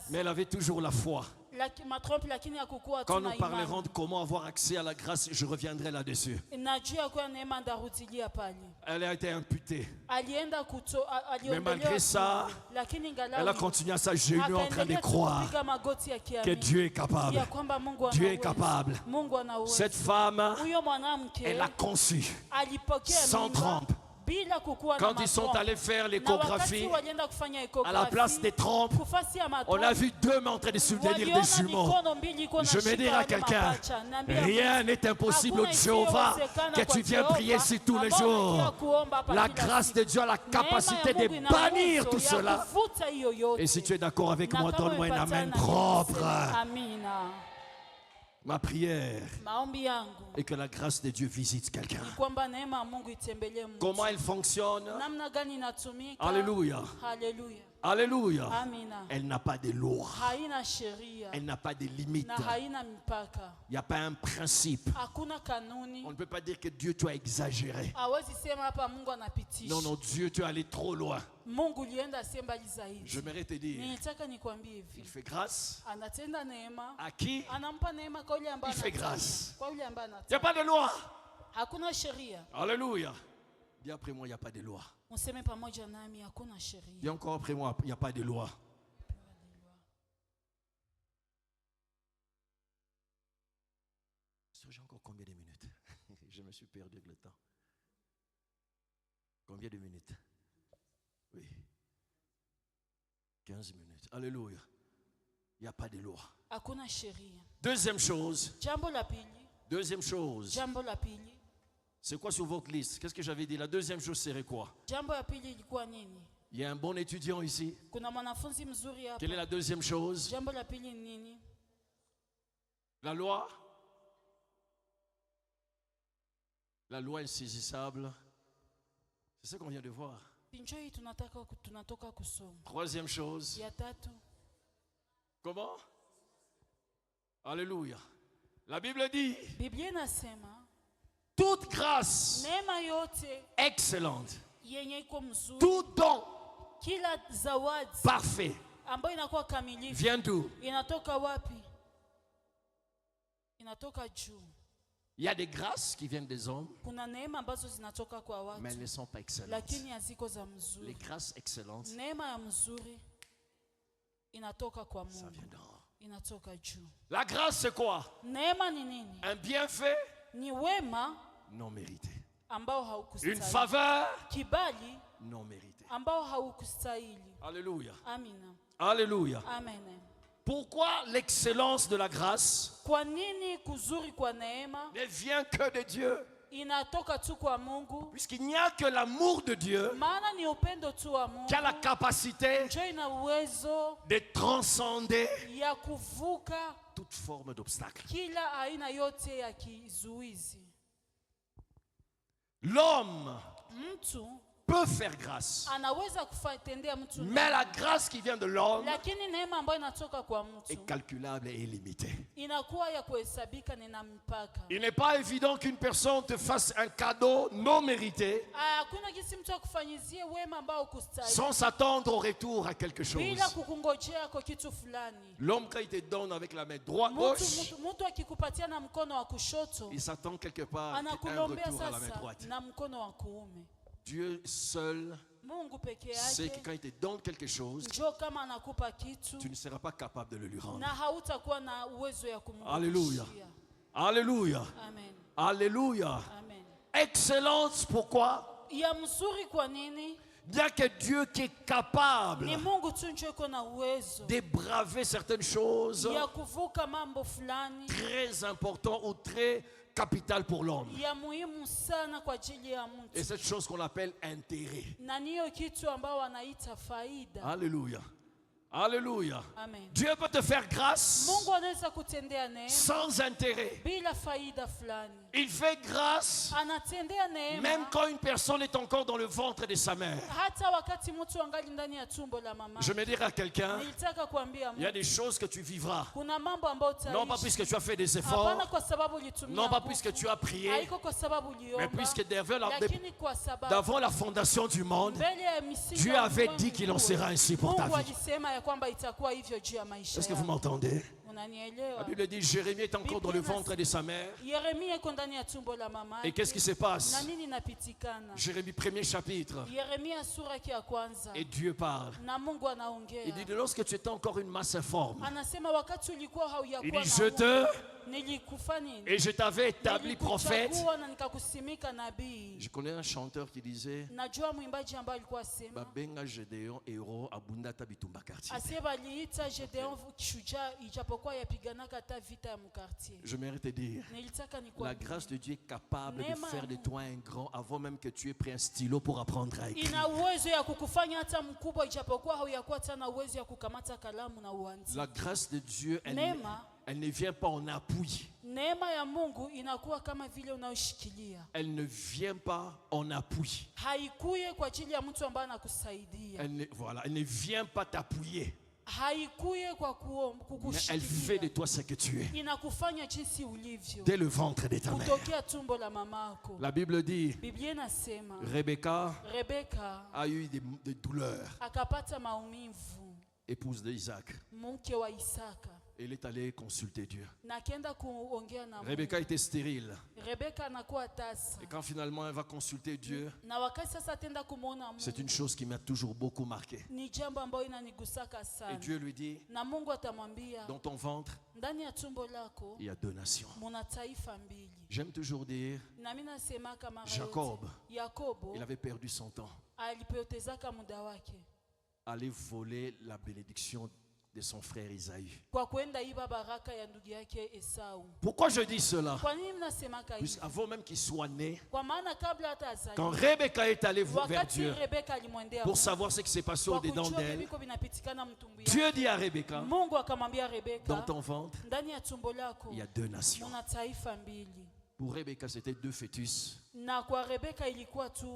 Mais elle avait toujours la foi. Quand nous parlerons de comment avoir accès à la grâce, je reviendrai là-dessus. Elle a été imputée. Mais malgré ça, elle a continué à s'agenouiller en train de croire que Dieu est capable. Dieu est capable. Cette femme, elle a conçu sans trompe. Quand ils sont allés faire l'échographie, à la place des trompes, on a vu deux mains en train de soutenir des jumeaux. Je vais dire à quelqu'un, rien n'est impossible au Jéhovah que tu viens prier ici tous les jours. La grâce de Dieu a la capacité de bannir tout cela. Et si tu es d'accord avec moi, donne-moi un amen propre. Ma prière est que la grâce de Dieu visite quelqu'un. Comment elle fonctionne? Alléluia. Alléluia. Elle n'a pas de loi. Elle n'a pas de limite. Il n'y a pas un principe. On ne peut pas dire que Dieu, tu as exagéré. Non, non, Dieu, tu es allé trop loin. J'aimerais te dire, il fait grâce à qui? Il fait grâce. Il n'y a pas de loi. Alléluia. Dis après moi, il n'y a pas de loi. Dis encore après moi, il n'y a pas de loi. J'ai encore combien de minutes? Je me suis perdu avec le temps. Combien de minutes? Oui. 15 minutes. Alléluia. Il n'y a pas de loi. Deuxième chose. Deuxième chose. C'est quoi sur votre liste? Qu'est-ce que j'avais dit? La deuxième chose serait quoi? Il y a un bon étudiant ici. Quelle est la deuxième chose? La loi. La loi insaisissable. C'est ce qu'on vient de voir. Troisième chose. Comment? Alléluia. La Bible dit, Biblia inasema toute grâce neema yote excellente, yenye iko mzuri, tout don kila zawadi parfait ambayo inakuwa kamilifu vient d'où? inatoka wapi? Inatoka juu. Il y a des grâces qui viennent des hommes, Kuna neema ambazo zinatoka kwa mais elles watu ne sont pas excellentes. lakini haziko za Les mzuri. grâces excellentes, Neema ya mzuri inatoka kwa ça Mungu, vient d'en haut. inatoka juu. La grâce, c'est quoi? Neema ni nini? Un bienfait Ni wema non mérité. ambao Une haukustahili, faveur kibali non méritée. ambao haukustahili. Alléluia. Amina, Alléluia. amen. Pourquoi l'excellence de la grâce Kwa nini kuzuri kwa neema ne vient que de Dieu? inatoka tu kwa Mungu? Puisqu'il n'y a que l'amour de Dieu Maana ni upendo tu wa Mungu qui a la capacité ndio ina uwezo de transcender ya kuvuka toute forme d'obstacle. kila aina yote ya kizuizi. L'homme Mtu peut faire grâce, anaweza kutendea mtu mais la grâce qui vient de l'homme lakini neema ambayo inatoka kwa mtu est calculable et illimitée. inakuwa ya kuhesabika, nina mpaka. Il n'est pas évident qu'une personne te fasse un cadeau non mérité Hakuna kisi mtu akufanyizie wema ambao kustahili sans s'attendre au retour à quelque chose. bila kukungojea kwa kitu fulani. L'homme, quand il te donne avec la main droite, gauche, Mtu akikupatia na mkono wa kushoto il s'attend quelque part à un anakulombea retour à la main sasa droite. na mkono wa kuume. Dieu seul Mungu peke sait que yake quand il te donne quelque chose, njoo kama anakupa kitu tu ne seras pas capable de le lui na rendre. hautakuwa na uwezo ya Alléluia. kumrudishia. Alléluia. Amen. Alléluia. Amen. Excellence, pourquoi? Ya mzuri kwa nini? Il n'y a que Dieu qui est capable Ni Mungu tu ndio iko na uwezo de braver certaines choses ya kuvuka mambo fulani très importantes ou très capitales pour l'homme. ya muhimu sana kwa ajili ya Et mtu, cette chose qu'on appelle intérêt. na niyo kitu ambao wanaita faida. Alléluia. Alléluia. Amen. Dieu peut te faire grâce Mungu anaweza kutendea neema sans intérêt. bila faida fulani. Il fait grâce Anatendea neema même quand une personne est encore dans le ventre de sa mère. hata wakati mtu angali ndani ya tumbo la mama. Je me dirais à quelqu'un, Nilitaka kuambia il y a Mungu, des choses que tu vivras. kuna mambo ambayo Non pas utaishi puisque tu as fait des efforts, hapana kwa sababu ulitumia non pas nguvu, puisque tu as prié, haiko kwa sababu mais uliomba, puisque lakini kwa sababu d'avant la fondation du monde, mbele ya misingi Dieu ya avait ulimwengu dit qu'il en sera ainsi pour ta Mungu vie. alisema ya kwamba itakuwa hivyo juu ya maisha Est-ce que vous yako. m'entendez? La Unanielewa? Bible dit Jérémie est encore dans le ventre de sa mère. Yeremia iko ndani ya tumbo la mama Et qu'est-ce qui se passe? na nini inapitikana? Jérémie, premier chapitre. Yeremia sura yake ya kwanza, Et Dieu parle. na Mungu anaongea. Il dit lorsque tu étais encore une masse informe, Anasema wakati ulikuwa il hauyakuwa dit na je Mungu, te nilikufa nini? et je t'avais établi prophète. Nilikuchagua na nikakusimika nabii. Je connais un chanteur qui disait Najua mwimbaji ambaye alikuwa asema Babenga Gédéon héros abundata bitumba quartier. asema aliita Gedeon shujaa ijapokuwa yapiganaka hata vita ya mkartier. Je mérite de dire Nilitaka la nikwambie grâce de Dieu est capable de Neema faire de ya toi un grand avant même que tu aies pris un stylo pour apprendre à écrire. ina uwezo ya kukufanya hata mkubwa ijapokuwa hauyakuwa tena uwezo ya kukamata kalamu na uandishi. La grâce de Dieu, Neema, elle ne vient pas en appui. neema ya Mungu inakuwa kama vile unaoshikilia, Elle ne vient pas en appui. haikuye kwa ajili ya mtu ambaye anakusaidia, Voilà, elle ne vient pas t'appuyer. haikuye kwa Mais elle fait de kukushikilia, toi ce que tu es. inakufanya jinsi ulivyo Dès le ventre de ta mère. kutokea tumbo la mamako. La Bible dit, Biblia inasema Rebecca Rebeka a eu des douleurs, akapata maumivu, épouse d'Isaac. mke wa Isaka, Elle est allée consulter Dieu. na akienda kuongea na Mungu. Rebecca était stérile. Rebeka anakuwa tasa, Et quand finalement elle va consulter Dieu, na wakati sasa atenda kumwona c'est une Mungu, chose qui m'a toujours beaucoup marqué. ni jambo ambayo inanigusaka Et sana, Dieu lui dit, na Mungu atamwambia dans ton ventre, ndani ya tumbo lako il y a 2 nations. muna taifa mbili. J'aime toujours dire, Na mimi nasema kama Jacob, Yakobo il avait perdu son temps. alipotezaka muda wake Aller voler la bénédiction de son frère Isaïe. kwa kwenda iba baraka ya ndugu yake Esau. Pourquoi je dis cela? Kwa nini mnasemaka hivi? Puisqu'avant même qu'il soit né, Kwa maana kabla hata quand azaliwe, Rebecca est allée vers wakati Dieu Rebeka alimwendea pour Mungu, savoir ce qui s'est passé kwa au-dedans kujua d'elle, viko vinapitikana mtumbu Dieu yake, dit à Rebecca, Mungu akamwambia dans Rebeka, ton ventre, ndani ya tumbo lako il y a 2 nations. muna taifa mbili. Pour Rebecca, c'était 2 fœtus. Na kwa Rebeka ilikuwa tu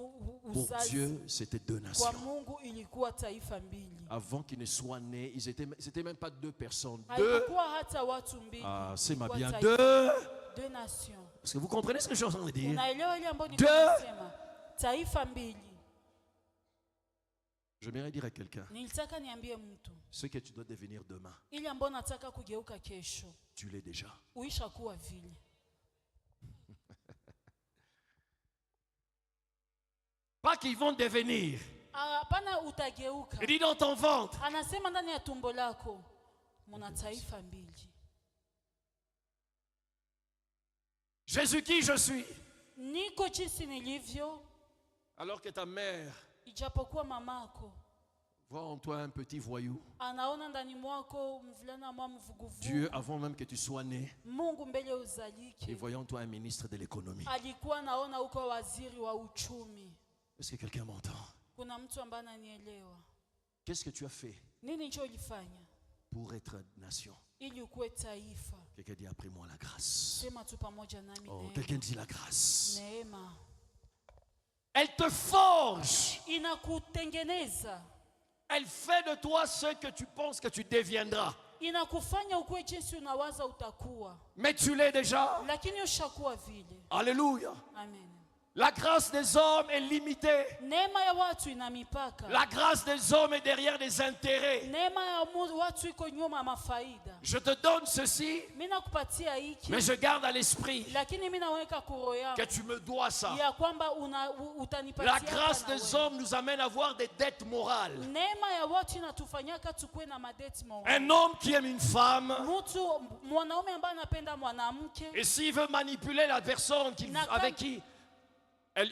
Pour uzazi. Dieu, c'était deux Kwa nations. Mungu ilikuwa taifa mbili. Avant qu'ils ne soient nés, c'était même pas deux personnes. Deux. Haikuwa hata watu mbili. Ah, c'est ma Ilikuwa bien. taifa- Deux. Deux nations. Parce que vous comprenez ce que je suis en train de dire? Unaelewa ile ambayo Deux. nikasema? Taifa mbili. J'aimerais dire à quelqu'un, Nilitaka niambie mtu ce que tu dois devenir demain, ile ambayo nataka kugeuka kesho. tu l'es déjà. Uisha kuwa vile. Pas qu'ils vont devenir. Hapana utageuka. Il dit dans ton ventre. Anasema ndani ya tumbo lako muna taifa mbili. Jésus qui je suis. Niko jinsi nilivyo, Alors que ta mère ijapokuwa mamako voit en toi un petit voyou. anaona ndani mwako mvulana mwa mvuguvugu. Dieu, avant même que tu sois né, Mungu mbele et uzalike voyant toi un ministre de l'économie. alikuwa naona uko waziri wa uchumi. Est-ce que quelqu'un m'entend? Kuna mtu ambaye ananielewa. Qu'est-ce que tu as fait Nini ncho ulifanya pour être nation? ili ukuwe taifa? Quelqu'un dit après moi la grâce. Sema tu pamoja nami Oh, neema. quelqu'un dit la grâce. Neema Elle te forge. inakutengeneza, Elle fait de toi ce que tu penses que tu deviendras. inakufanya ukuwe jinsi unawaza utakuwa, Mais tu l'es déjà. lakini ushakuwa vile. Alléluia. Amen. La grâce des hommes est limitée. Neema ya watu ina mipaka. La grâce des hommes est derrière des intérêts. Neema ya watu iko nyuma ya mafaida. Je te donne ceci, Mimi nakupatia hiki, mais je garde à l'esprit lakini mimi naweka kuro yangu que tu me dois ça. ya kwamba utanipatia. La grâce hapa na des wewe. hommes nous amène à avoir des dettes morales. Neema ya watu inatufanyaka tukue na madeti morali. Un homme qui aime une femme, Mtu mwanaume ambaye anapenda mwanamke et s'il veut manipuler la personne Na avec qui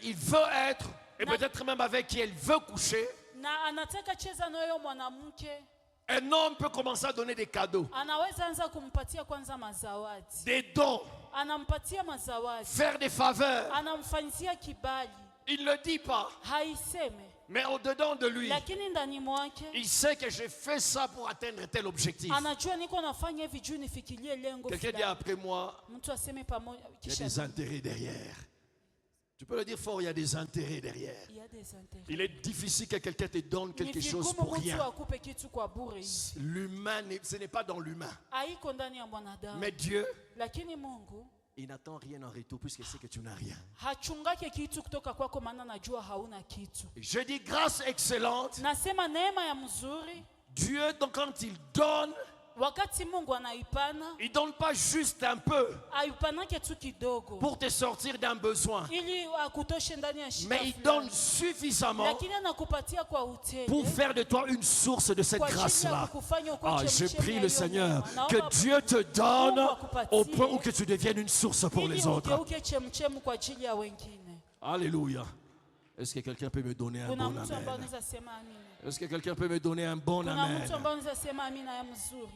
il veut être, et Na- peut-être même avec qui elle veut coucher, na anataka cheza nayo mwanamke, un homme peut commencer à donner des cadeaux, anaweza anza kumpatia kwanza mazawadi, des dons, anampatia mazawadi, faire des faveurs. anamfanyisia kibali, Il ne le dit pas, haiseme, mais au-dedans de lui, lakini ndani mwake il sait que j'ai fait ça pour atteindre tel objectif. anajua niko nafanya hivi juu nifikirie lengo Quelqu'un dit fulani. après moi, Mtu aseme pamoja il y a kisha des intérêts derrière. Tu peux le dire fort, il y a des intérêts derrière. il y a des intérêts. Il est difficile que quelqu'un te donne Ni quelque chose vigumu pour mtu rien. akupe kitu kwa bure hivi. L'humain, ce n'est pas dans l'humain. Haiko ndani ya mwanadamu. Mais Dieu, Lakini Mungu il n'attend rien en retour puisqu'il sait que tu n'as rien. hachungake kitu kutoka kwako, maana najua hauna kitu. Je dis grâce excellente. Nasema neema ya mzuri, Dieu, donc, quand il donne, wakati Mungu anaipana, il donne pas juste un peu aipanake tu kidogo pour te sortir d'un besoin. ili akutoshe ndani ya shida Mais il fulani. donne suffisamment Lakini anakupatia kwa utele pour faire de toi une source de cette kwa ajili ya grâce-là. kukufanya ukuwe Ah, je chemchemi prie ya le hiyo Seigneur neema. Naomba que Dieu te donne Mungu akupatie au point où que tu deviennes une source pour ili les autres. ugeuke chemchemu kwa ajili ya wengine. Alléluia. Est-ce que quelqu'un peut me donner un Kuna bon mtu ambaye amen? anaweza sema amina. Est-ce que quelqu'un peut me donner un bon Kuna mtu amen? ambaye anaweza sema amina ya mzuri.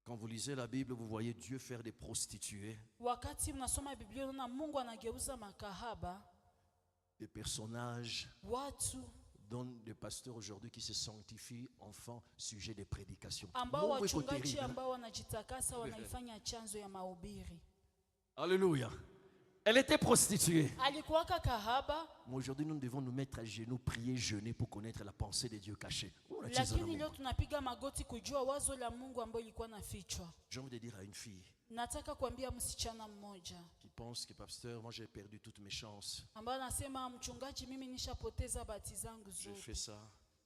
Quand vous lisez la Bible, vous voyez Dieu faire des prostituées, Wakati mnasoma Biblia unaona Mungu anageuza makahaba, des personnages, watu dont des pasteurs aujourd'hui qui se sanctifient enfants sujets des prédications. ambao Mungu iko wachungaji terrible. ambao wanajitakasa wanaifanya chanzo ya mahubiri. Alléluia. Elle était prostituée. Alikuwaka kahaba, Mais aujourd'hui, nous devons nous mettre à genoux, prier, jeûner pour connaître la pensée de Dieu cachée. Unacheza na lakini leo Mungu. tunapiga magoti kujua wazo la Mungu ambayo ilikuwa nafichwa. J'ai envie de dire à une fille Nataka kuambia msichana mmoja qui pense que pasteur, moi j'ai perdu toutes mes chances. ambaye anasema mchungaji, mimi nishapoteza bahati zangu J'ai zote. fait ça,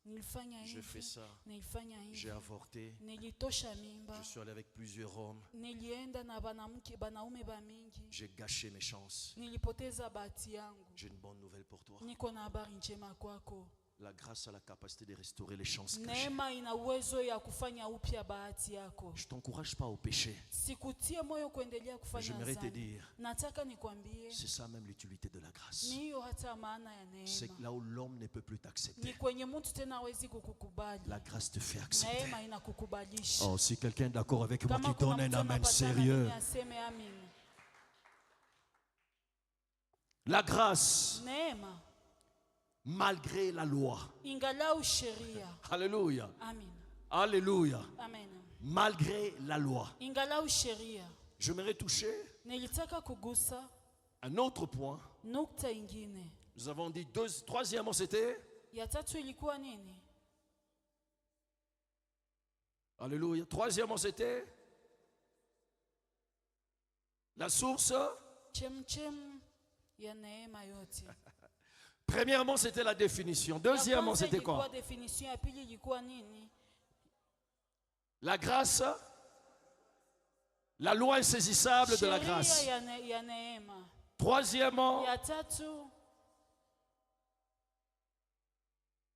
Nilifanya j'ai fait hivi, ça, nilifanya j'ai hivi, avorté, nilitosha mimba, je suis allé avec plusieurs hommes, nilienda na banaume ba mingi, j'ai gâché mes chances. nilipoteza bahati yangu. J'ai une bonne nouvelle pour toi. Niko na habari njema kwako. La grâce a la capacité de restaurer les chances cachées. Neema ina uwezo ya kufanya upya bahati yako. Je ne t'encourage pas au péché. Sikutie moyo kuendelea kufanya J'aimerais te dhambi. dire, Nataka nikwambie c'est ça même l'utilité de la grâce. ni hiyo hata maana ya C'est neema. là où l'homme ne peut plus Ni t'accepter. kwenye mtu tena hawezi kukukubali. La grâce te fait accepter. Neema inakukubalisha. Oh, si quelqu'un est d'accord avec moi, Kama qui donne kuna un mtu amen anapatana sérieux. nami aseme amina. La grâce, Neema malgré la loi. ingalau sheria. Alléluia. Amina. Alléluia. Amen. Malgré la loi. Ingalau sheria. J'aimerais toucher Nilitaka kugusa Un autre point, nukta ingine. nous avons dit troisièmement, c'était, Ya tatu ilikuwa nini? alléluia, troisièmement, c'était la source. Chemchem ya neema yote. Premièrement, c'était la définition. Ya Deuxièmement, kwanza c'était ilikuwa quoi? definition, ya pili ilikuwa nini? La grâce, la loi insaisissable de la grâce. Sheria ya neema. Troisièmement, Ya tatu,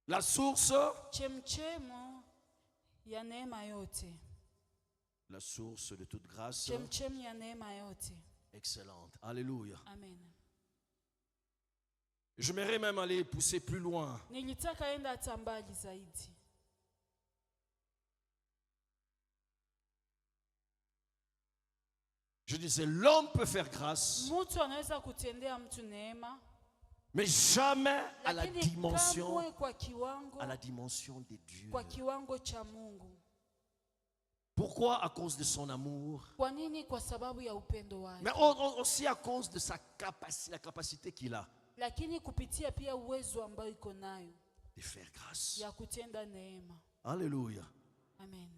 la source. chemchemu ya neema yote. La source de toute grâce. Chemchem ya neema yote. Excellente. Alléluia. Amen. J'aimerais même aller pousser plus loin. Nilitaka enda hata mbali zaidi. Je disais, l'homme peut faire grâce, Mtu anaweza kutendea mtu neema, mais jamais à la lakini dimension, kamwe kwa kiwango, à la dimension de Dieu. kwa kiwango cha Mungu. Pourquoi? À cause de son amour, Kwa nini? Kwa sababu ya upendo wake, mais aussi à cause de sa capacité, la capacité qu'il a lakini kupitia pia uwezo ambao iko nayo de faire grâce. ya kutenda neema. Alléluia. Amen.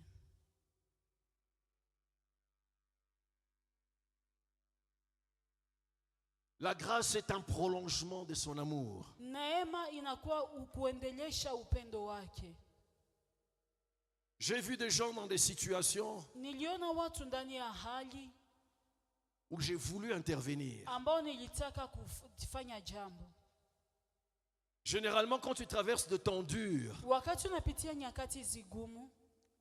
La grâce est un prolongement de son amour. Neema inakuwa kuendelesha upendo wake. J'ai vu des gens dans des situations Niliona watu ndani ya hali où j'ai voulu intervenir. ambao nilitaka kufanya jambo. Généralement, quand tu traverses de temps dur, Wakati unapitia nyakati zigumu,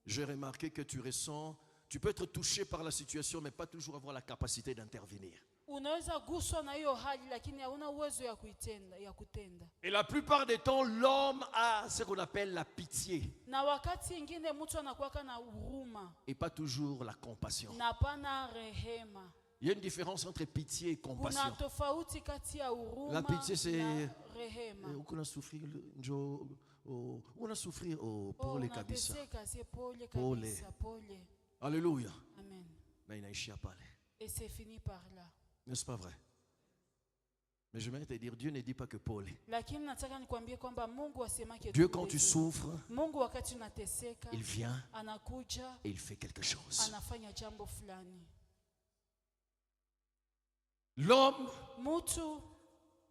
j'ai remarqué que tu ressens, tu peux être touché par la situation, mais pas toujours avoir la capacité d'intervenir. unaweza guswa na hiyo hali lakini hauna uwezo ya kutenda. Et la plupart des temps, l'homme a ce qu'on appelle la pitié Na wakati ingine mtu anakuwa na huruma et pas toujours la compassion. na pana rehema. Il y a une différence entre pitié et Kuna compassion. tofauti kati ya huruma La pitié, c'est na rehema. on a souffrir, on a souffrir pour les kabisa. Unateseka, si pole Pole. kabisa, pole. Alléluia. Amen. Mais inaishia pale. Et c'est fini par là. N'est-ce pas vrai? Mais je vais te dire, Dieu ne dit pas que pole. Lakini nataka nikwambie kwamba Mungu asemake Dieu, tu quand tu pole. souffres, Mungu wakati unateseka il vient anakuja et il fait quelque chose. anafanya jambo fulani. L'homme, Mtu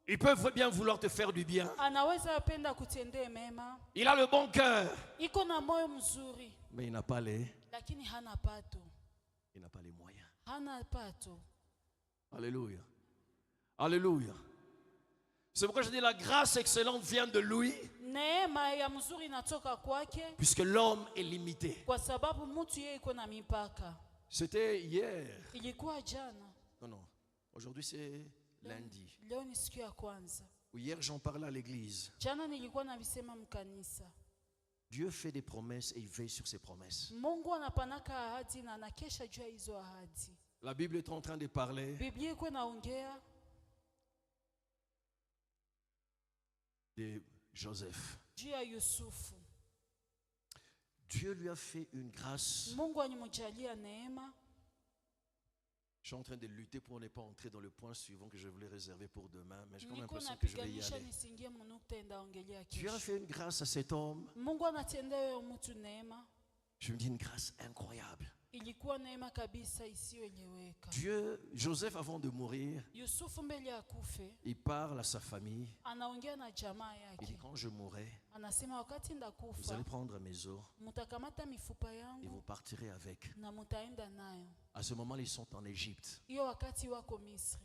il peut bien vouloir te faire du bien. anaweza apenda kutendee mema, Il a le bon cœur, iko na moyo mzuri, mais il n'a pas lakini hana pato, les moyens. hana pato. Alléluia. Alléluia. C'est pourquoi je dis la grâce excellente vient de lui, Neema ya mzuri inatoka kwake, puisque l'homme est limité. kwa sababu mtu yeye iko na mipaka. C'était hier. Ilikuwa jana, Non. Aujourd'hui c'est lundi. leo ni siku ya kwanza. Hier j'en parlais à l'église. Jana nilikuwa navisema mkanisa. Dieu fait des promesses et il veille sur ses promesses. Mungu anapanaka ahadi na anakesha juu ya hizo ahadi. La Bible est en train de parler Biblia iko naongea de Joseph. juu ya Yusufu. Dieu lui a fait une grâce. Mungu alimjalia neema. Je suis en train de lutter pour ne pas entrer dans le point suivant que je voulais réserver pour demain, mais j'ai comme Niko l'impression que je vais y napiganisha aller. nisingie munukta ndaongelea Dieu a kesho. fait une grâce à cet homme. Mungu anatendea huyo mtu neema. Je me dis une grâce incroyable. Ilikuwa neema kabisa isiyoeleweka. Dieu, Joseph, avant de mourir, Yusufu mbele ya kufe il parle à sa famille. anaongea na jamaa Il dit, yake, quand je mourrai, anasema wakati vous ndakufa allez prendre mes os mutakamata mifupa et vous yangu partirez avec. na mutaenda nayo. À ce moment, ils sont en Égypte. Hiyo wakati wako Misri,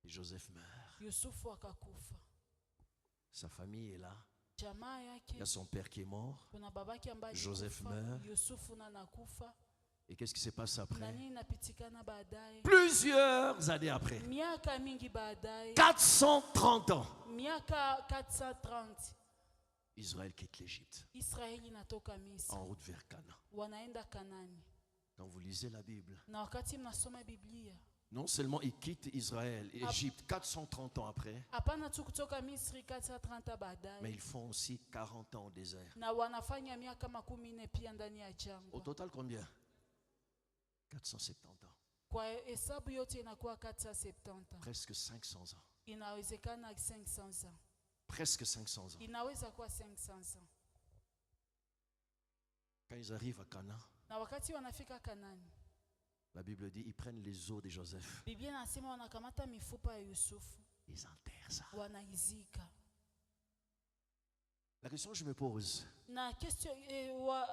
Et Joseph meurt. Yusufu akakufa. Sa famille est là. Jamaa Il yake y a son père qui est mort. kuna babake ambaye Joseph alikufa, meurt. Yusufu na nakufa. Et qu'est-ce qui se passe Na après? nini inapitikana baadaye? Plusieurs années après. Miaka mingi baadaye, 430 ans. miaka 430, Israël quitte l'Égypte Israeli inatoka Misri, en route vers Canaan. wanaenda Kanani. Quand vous lisez la Bible, Na wakati mnasoma Biblia, non seulement il quitte Israël, Égypte 430 ans après, hapana tu kutoka Misri 430 mais baadaye, ils font aussi 40 ans au désert. na wanafanya miaka 14 pia ndani ya Au jangwa. total, combien? 470 ans. Kwa hesabu yote inakuwa kati ya 70 ans. Presque 500 ans. Inawezekana 500 ans. Presque 500 ans. Inaweza kuwa 500 ans. Quand ils arrivent à Cana, Na wakati wanafika Kanani, la Bible dit ils prennent les os de Joseph. Biblia inasema wanakamata mifupa ya Yusufu, Ils enterrent ça. wanaizika. La question que je me pose, Na question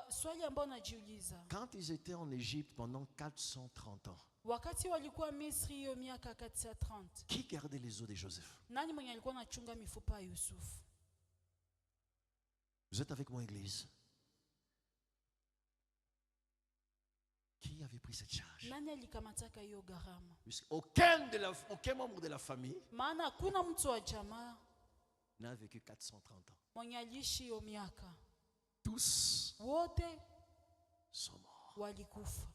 swali ambao najiuliza, quand ils étaient en Égypte pendant 430 ans, wakati walikuwa Misri hiyo miaka kati ya 30, qui gardait les os de Joseph? nani mwenye alikuwa anachunga mifupa ya Yusufu? Vous êtes avec moi, Église? Qui avait pris cette charge? Nani alikamataka hiyo gharama? Aucun membre de la famille Maana hakuna mtu wa jamaa n'a vécu 430 ans. mwenye aliishi hiyo miaka. Tous Wote sont morts. walikufa.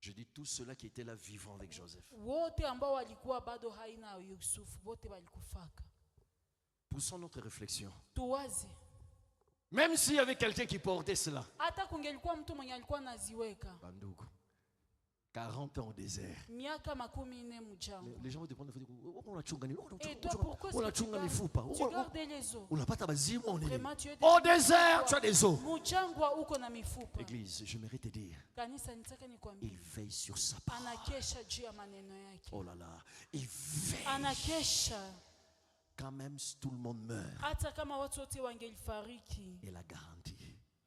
Je dis tous ceux-là qui étaient là vivants avec Joseph. Wote ambao walikuwa bado hai na Yusufu, wote walikufaka. Poussons notre réflexion. Tuwaze. Même s'il y avait quelqu'un qui portait cela. Hata kungelikuwa mtu mwenye alikuwa naziweka. Bandougou. 40 ans au désert. Miaka 40 mjangwa. Les gens vont te prendre, on a chungani, Et toi, pourquoi on a est-ce que tu chungani gardes- fupa. tu gardes les os? On n'a pas tabazim, on est. Vraiment, tu es Au désert, tu as des os. mjangwa uko na mifupa. Église, je mérite de dire, Kanisa nitaka nikwambie. il veille sur sa parole. Anakesha juu ya maneno yake. Oh là là, il veille. Anakesha Quand même tout le monde meurt, hata kama watu wote wangelifariki, il a garanti.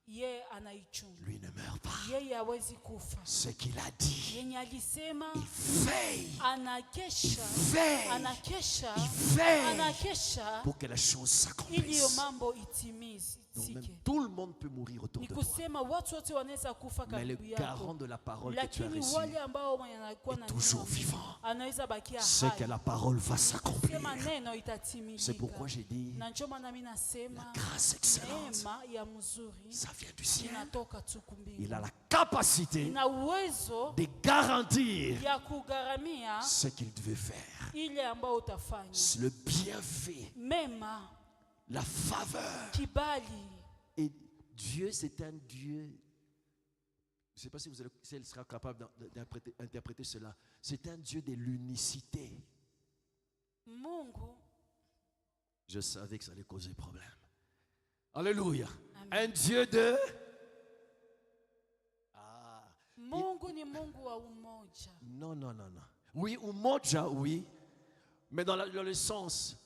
yeye anaichunga. Lui ne meurt pas. Yeye hawezi kufa. Ce qu'il a dit, Yenye alisema il veille. anakesha, Veille. anakesha, Veille. anakesha Pour que la chose ili hiyo s'accomplisse. mambo Donc même itimizike. tout le monde peut mourir autour Ni de toi. kusema watu wote wanaweza kufa Mais le karibu garant yako, de la parole que tu as lakini reçue wale ambao wanakuwa na est toujours neno, vivant. anaweza bakia C'est que hai. la parole va s'accomplir. Sema neno C'est itatimilika. pourquoi j'ai dit, Na ndio maana mimi la nasema grâce excellente, neema ya mzuri ça vient du ciel. inatoka tu kumbingu. Il a la capacité Ina uwezo de garantir ya kugharamia Ce qu'il devait faire. ile ambayo utafanya. Le bienfait, Mema, la faveur. kibali. Et Dieu, c'est un Dieu. Je ne sais pas si si elle sera capable d'interpréter cela. C'est un Dieu de l'unicité. Mungu, Je savais que ça allait causer problème. Alléluia. Amen. Un Dieu de Mungu ni Mungu wa umoja. Non, non, non, non. oui ou moja, oui, mais dans le sens,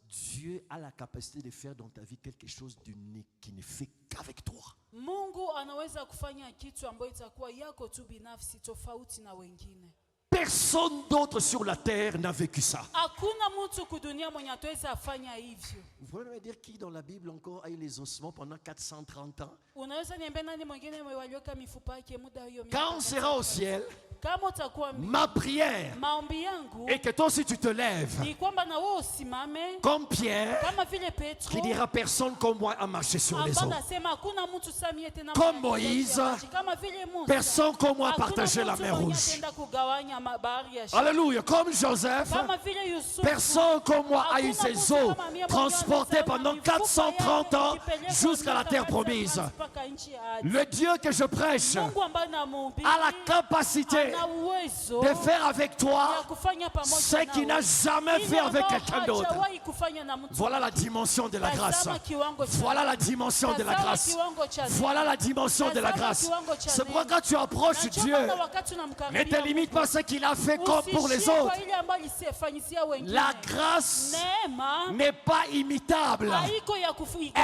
Dieu a la capacité de faire dans ta vie quelque chose d'unique qui ne fait qu'avec toi. Mungu anaweza kufanya kitu ambayo itakuwa yako tu binafsi, tofauti na wengine. personne d'autre sur la terre n'a vécu ça. Hakuna mtu kudunia mwenye ataweza afanya hivyo. Vous pouvez me dire qui dans la Bible encore a eu les ossements pendant 430 ans? Unaweza niambia nani mwingine waliweka mifupa yake muda hiyo miaka? Quand on sera au ciel, Kama utakuwa ma prière maombi yangu est que toi aussi tu te lèves ni kwamba na wewe usimame comme Pierre kama vile Petro qui dira personne comme moi a marché sur les ambaye eaux. anasema hakuna mtu samie tena Comme mwenye Moïse, maji. Kama vile Musa Personne comme moi a hakuna partagé la mtu mer mwenye rouge. ataenda kugawanya bahari ya Shamu. Alléluia. Comme Joseph, Kama vile Yusufu personne comme moi a eu hakuna ses mtu eaux kama mimi transportées mwenye pendant mifupa 430 ans yake ikipelekwa jusqu'à la terre mpaka promise. mpaka nchi ya ahadi. Le Dieu que je prêche Mungu ambaye namhubiri a la capacité ana uwezo de faire avec ya toi kufanya pamoja ce qu'il n'a nawe. jamais Ile fait avec ambayo quelqu'un d'autre. hajawahi kufanya na mtu. Voilà la dimension de la grâce. Tazama kiwango cha- Voilà la dimension de la Tazama grâce. kiwango cha neema. Voilà la dimension de la Tazama grâce. kiwango cha C'est pourquoi neema. quand tu approches Na ndio Dieu, maana wakati unamkaribia ne te limite Mungu, pas à ce qu'il a fait comme pour les usishie kwa autres. ile ambayo alisifanyizia wengine. La grâce Neema n'est pas imitable. haiko ya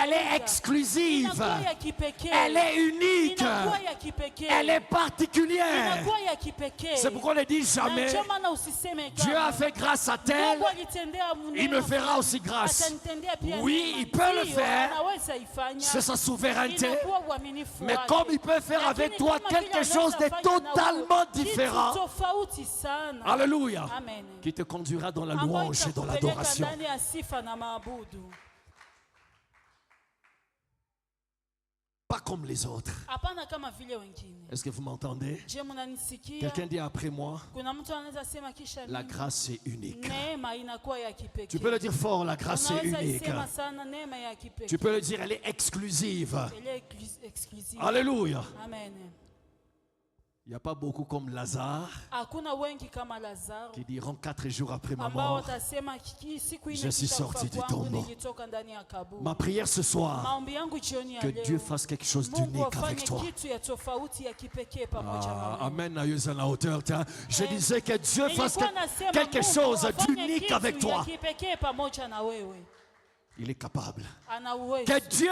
Elle est exclusive. Inakuwa ya kipekee. Elle est unique. Inakuwa ya kipekee. Elle est particulière. Inakuwa ya kipekee. C'est pourquoi on ne dit Na jamais ndio maana usiseme Dieu kama a fait grâce à tel, Mungu alitendea il me fera aussi grâce. atanitendea pia Oui, neema. il peut le Ndiyo, faire. anaweza ifanya. C'est sa souveraineté. Inakuwa uaminifu Mais wake. comme il peut faire Lakini avec toi kama quelque vile chose de anaweza fanya na totalement wewe, différent. kitu tofauti sana. Alléluia. Amen. Qui te conduira dans la Ambayo louange et dans itakupeleka l'adoration. ndani ya sifa na maabudu. Pas comme les autres. Hapana kama vile wengine. Est-ce que vous m'entendez? Je mnanisikia? Quelqu'un dit après moi, Kuna mtu anaweza sema kisha La mimi. grâce est unique. Neema inakuwa ya kipekee. tu peux le dire fort, la grâce est Unaweza unique. isema sana neema ya kipekee. Tu peux le dire, elle est exclusive. Elle est exclusive. Alléluia. Amen. Il n'y a pas beaucoup comme Lazare Hakuna wengi kama Lazaro qui diront 4 jours après ma ambao mort, watasema siku je ine suis kisha sorti kufa du kwangu tombeau. nilitoka ndani ya kaburi. Ma prière ce soir, Maombi yangu jioni ya que leo, Dieu fasse quelque chose Mungu d'unique afanye avec toi. kitu ya tofauti ya kipekee pamoja na wewe. Amen, naïeuse à la hauteur. Tiens, je disais que Dieu fasse Nilikuwa nasema quelque Mungu chose afanye d'unique kitu avec ya toi. kipekee pamoja na wewe. Il est capable. Ana uwezo. Que Dieu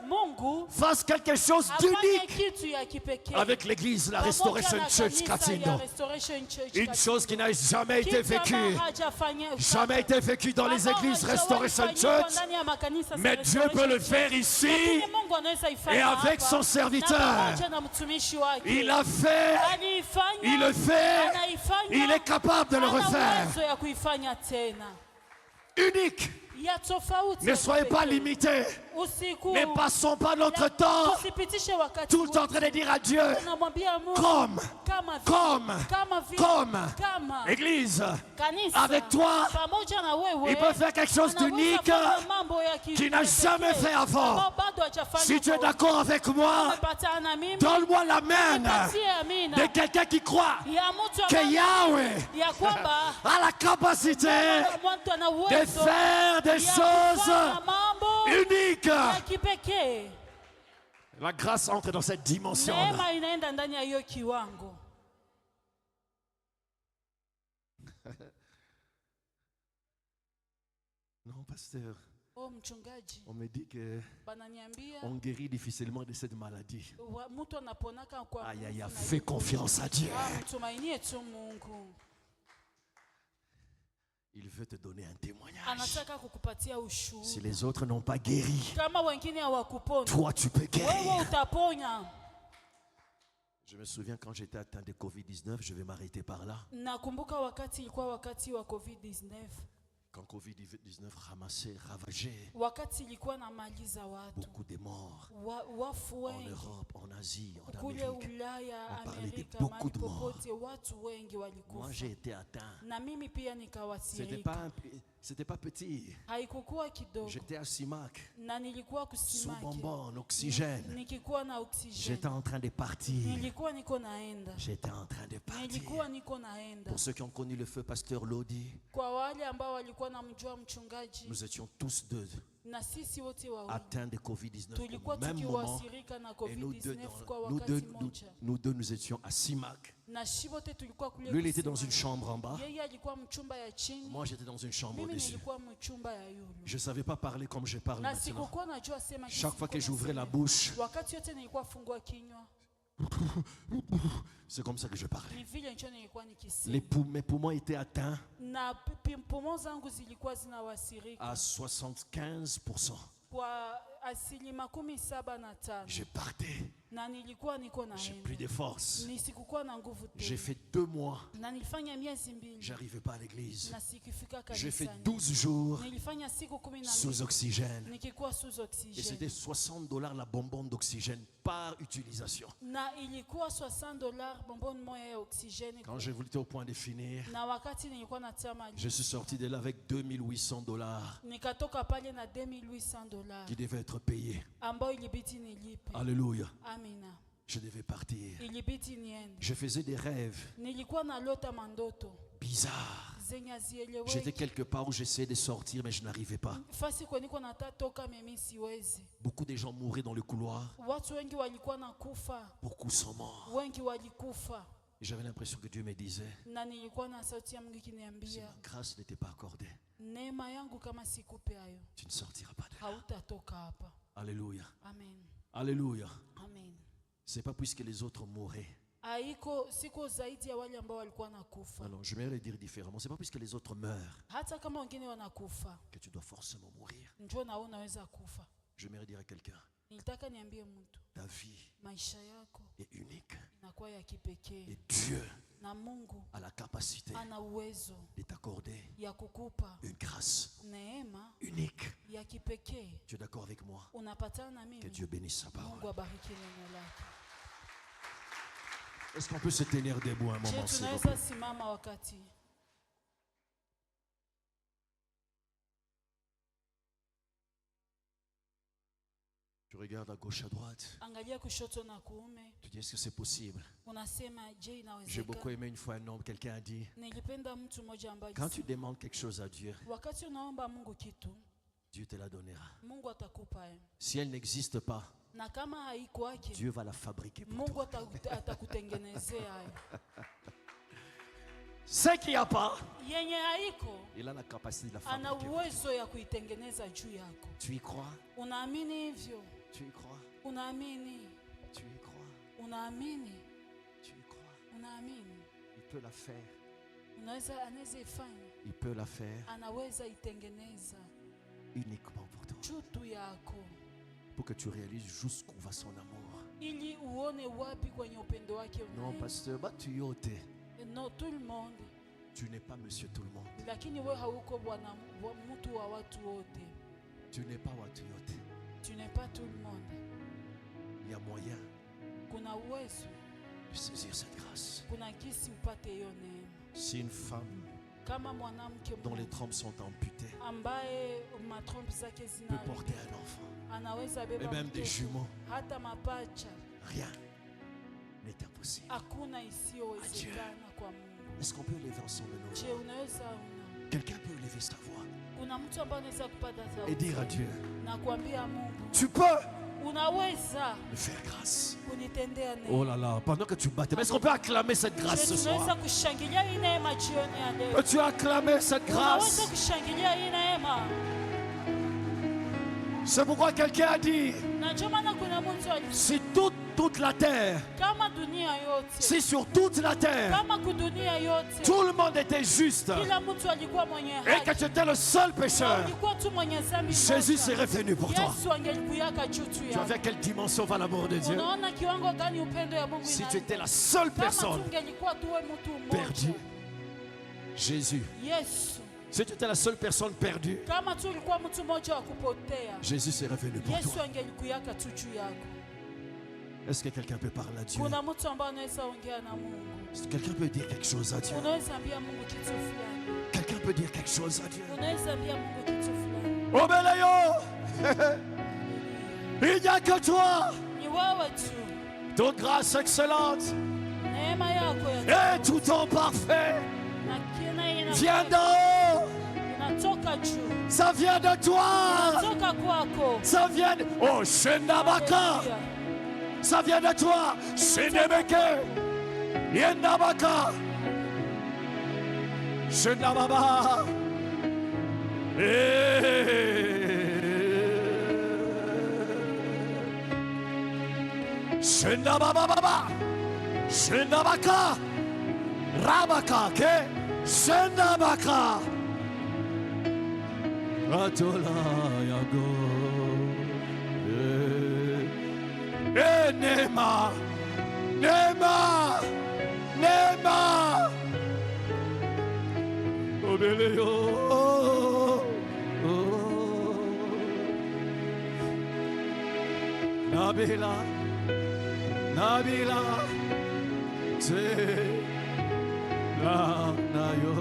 Mungu fasse quelque chose afanye d'unique kitu ya kipekee avec l'église, la pamoja Restoration na Church kanisa ya Katindo. Restoration Church Une Katindo. chose qui n'a jamais été Kitu ambayo vécue, hajafanya- jamais été vécue dans les ambao églises hajawahi Restoration fanyika Church. ndani ya makanisa Mais za Dieu Restoration peut le Church. faire ici. Lakini Mungu anaweza ifanya Et avec hapa, son serviteur. na pamoja na mtumishi wake. Il a fait, Aliifanya, il le fait, anaifanya, il est capable de le ana refaire. uwezo ya kuifanya tena Unique. ya tofauti Ne ya soyez pas kipekee. limités. Usiku Ne passons pas notre la- temps tusipitishe wakati tout le temps en train de dire à Dieu, tunamwambia Mungu comme, kama vile, comme, kama vile, comme, kama Église, kanisa avec toi, pamoja na wewe, il peut faire quelque chose anaweza d'unique fanya mambo ya qu'il n'a kipekee jamais fait avant. ambao bado hajafanya Si tu es kwa d'accord avec moi, umepatana na mimi, donne-moi la main nipatie amina de quelqu'un qui croit ya mtu que ambaye Yahweh ya kwamba a la capacité mtu ana de uwezo faire des ya choses kufanya mambo ya uniques. kipekee. La grâce entre dans cette dimension. Neema inaenda ndani ya hiyo kiwango. Non, pasteur, Oh, mchungaji, on me dit que bananiambia on guérit difficilement de cette maladie. mtu anaponaka kwa Aïe, aïe, aïe, nguvu na fais yuko- confiance à Dieu. Mtumainie tu Mungu. Il veut te donner un témoignage. Anataka kukupatia Si ushuhuda. les autres n'ont pas guéri, Kama wengine hawakupona, toi tu peux wewe guérir. utaponya. Je me souviens quand j'étais atteint de Covid-19, je vais m'arrêter par là. Nakumbuka wakati ilikuwa wakati wa COVID-19. Quand Covid-19 ramassait, ravageait Wakati ilikuwa na maliza watu. beaucoup de morts Wafu en wengi. Europe, en Asie, en Kule Amérique. Ulaya, On parlait de Amerika, beaucoup mahali de morts. popote watu wengi Moi, walikufa. j'ai été atteint. Na mimi pia C'était nikawasirika. c'était pas petit. Haikukuwa kidogo. J'étais à Simac, Na nilikuwa sous kusimaki. bonbon, en oxygène. Nikikuwa na oksijeni. J'étais en train de partir. Nilikuwa niko naenda. J'étais en train de partir. Nilikuwa niko naenda. Pour ceux qui ont connu le feu pasteur Lodi, Kwa wale ambao walikuwa namjua mchungaji nous étions tous deux na sisi wote wawili atteints de Covid-19 tulikuwa au même moment. tukiwasirika na Et nous deux, COVID-19 kwa nous, wakati deux, nous, moja. nous deux, nous étions à Simac. Na shi wote tulikuwa kule. Lui, il était dans kusimama. une chambre en bas. Yeye alikuwa mchumba ya chini. Moi, j'étais dans une chambre Mimi au-dessus. nilikuwa mchumba ya yulu. Je ne savais pas parler comme je parle Na maintenant. sikukuwa najua sema jinsi Chaque fois que nilikuwa j'ouvrais la nasema. bouche, Wakati yote nilikuwa fungua kinywa. c'est comme ça que je parlais. Ni vile ndio nilikuwa nikisema. Mes poumons étaient atteints Na pumo zangu zilikuwa zinawasirika à 75%. kwa 75%. Je partais. Na nilikuwa niko J'ai naenda. plus de force. Nisikukuwa na nguvu J'ai tena. fait 2 mois. Na nilifanya miezi mbili. J'arrivais pas à l'église. Na sikufika J'ai fait kanisani. 12 jours Nilifanya siku 12 sous oxygène. nikikuwa sous Et oxygène. c'était $60 la bonbonne d'oxygène par utilisation. Na ilikuwa $60 bonbon moya ya oxygène. Quand je voulais au point de finir, Na wakati nilikuwa natama je suis sorti de là avec $2800 nikatoka pale na $2,800 qui devaient être payés. ambayo ilibidi nilipe. Alléluia. Amina. Je devais partir. Ilibidi niende. Je faisais des rêves Nilikuwa na lota mandoto bizarres. zenye J'étais hazieleweki. quelque part où j'essayais de sortir, mais je n'arrivais pas. Fasi kwa niko natatoka mimi siwezi. Beaucoup de gens mouraient dans le couloir. Watu wengi walikuwa nakufa. Beaucoup sont morts. Wengi walikufa. Et j'avais l'impression que Dieu me disait, Na nilikuwa na sauti ya Mungu si ikiniambia, ma grâce n'était pas accordée, neema yangu kama sikupe hayo, tu ne sortiras pas de là. hautatoka hapa. Alléluia. Amen. Alléluia. Amen. C'est pas puisque les autres mouraient. Haiko siko zaidi ya wale ambao walikuwa nakufa. Alors, je vais le dire différemment. C'est pas puisque les autres meurent Hata kama wengine wanakufa, que tu dois forcément mourir. njoo na wewe unaweza kufa. Je vais dire à quelqu'un, Nilitaka niambie mtu, ta vie maisha yako est unique. inakuwa ya kipekee Et Dieu na Mungu a la capacité ana uwezo de t'accorder ya kukupa une grâce neema unique. ya kipekee. Tu es d'accord avec moi? Unapatana na Que mimi. Dieu bénisse sa parole. Mungu abariki neno lake. Est-ce qu'on peut se tenir debout un Je, moment, s'il vous tunaweza plaît? simama wakati Je regardes à gauche, à droite. Angalia kushoto na kuume. Tu dis, est-ce que c'est possible? Unasema je J'ai inawezekana? beaucoup aimé une fois un homme, quelqu'un a dit, Nilipenda mtu mmoja ambaye quand tu demandes quelque chose à Dieu, wakati unaomba Mungu kitu, Dieu te la donnera. Mungu atakupa. Si elle n'existe pas, Na kama haiko yake, Dieu va la fabriquer pour Mungu toi. atakutengenezea. Ce qu'il n'y a pas, Yenye haiko, Il a la capacité de la ana fabriquer. uwezo ya kuitengeneza juu yako. Tu y crois? Unaamini hivyo? Tu y crois? Unaamini? Tu y crois? Unaamini? Tu y crois? Unaamini? Il peut la faire. Anaweza ifanya. Il peut la faire Anaweza itengeneza uniquement pour toi. juu tu yako, Pour que tu réalises jusqu'où va son amour. ili uone wapi kwenye upendo wake Non, unaenda. pasteur, bah, tu y ôtes. No, tout le monde, Tu n'es pas monsieur tout le monde. lakini we hauko bwana mtu wa watu wote. Tu n'es pas what you ôtes. Tu n'es pas tout le monde. Il y a moyen Kuna uwezo, de saisir cette grâce. kuna gisi upate hiyo neema. Si une femme Kama mwanamke dont les mmoja trompes sont amputées ambaye matrompe zake peut porter zina un enfant, anaweza et beba même des mtoto, jumeaux, hata mapacha, rien n'est impossible. hakuna isiyowezekana kwa Mungu. Est-ce qu'on peut élever ensemble nos Je, voix? unaweza una Quelqu'un peut élever sa voix kuna mtu ambaye anaweza kupata et sauti dire à Dieu, na kuambia Mungu, tu peux unaweza me faire grâce. kunitendea Oh neema. là là, pendant que tu battes, mais est-ce qu'on peut acclamer cette grâce ce Je, tunaweza soir? kushangilia hii neema jioni ya leo. Peux-tu acclamer cette Unaweza grâce? kushangilia hii neema. C'est pourquoi quelqu'un a dit, Na ndio maana kuna mtu alisema si toute la terre, kama dunia yote, si sur toute la terre, kama kudunia yote tout le monde était juste kila mtu alikuwa mwenye et que haki, tu étais le seul na pécheur, ulikuwa tu mwenye dhambi Jésus moja, serait venu pour toi. Yesu angelikuyaka juu tu Tu vois yako. vers quelle dimension va l'amour de Dieu? Unaona kiwango gani upendo ya Mungu Si tu inaenda? étais la seule Kama personne tungelikuwa tuwe mtu perdue, mmoja, Jésus. Yesu, Si tu étais la seule personne perdue, kama tu ulikuwa mtu mmoja wa kupotea, Jésus serait venu pour Yesu toi. angelikuyaka tu juu yako. Est-ce que quelqu'un peut parler à Dieu? Kuna mtu ambaye anaweza ongea na Mungu, Est-ce que quelqu'un peut dire quelque chose à Dieu? unaweza ambia Mungu kitu fulani, Quelqu'un peut dire quelque chose à Dieu? unaweza ambia Mungu kitu fulani. Oh Béléo, il n'y a que toi, Ni wewe tu, ton grâce excellente neema yako ya et tout ton parfait na kina vient d'en haut. inatoka juu, Ça vient de toi. inatoka kwako. Ça vient de... Oh, Shendabaka. Haleluya. Ça vient de toi. Shendebeke. Yendabaka. Shendababa. Shendababa. Shendabaka. Rabaka. Ke. Shendabaka. Atola yago. Nema. Nema. Nema. Obeleo. Nabila. Nabila. Te. La nayo.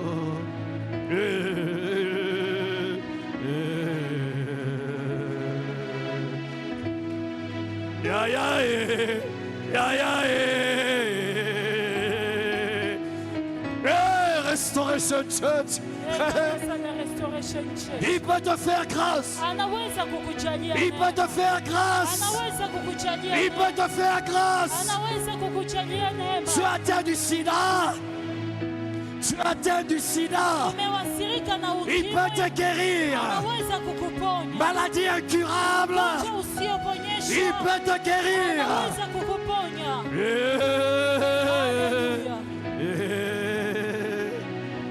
Ya ya ya ya Restoration Church. Kanisa la Restoration Church. Il peut te faire grâce. Anaweza kukujalia Il peut neema. te faire grâce. Anaweza kukujalia Il neema. peut te faire grâce. Anaweza kukujalia neema. Tu as atteint du sida. Tu as atteint du sida. Umewasirika na Il ukimwi. peut te guérir. Anaweza kukuponya. Maladie incurable. Ugonjwa usioponyeshwa. Il peut te guérir. Anaweza kukuponya. Haleluya.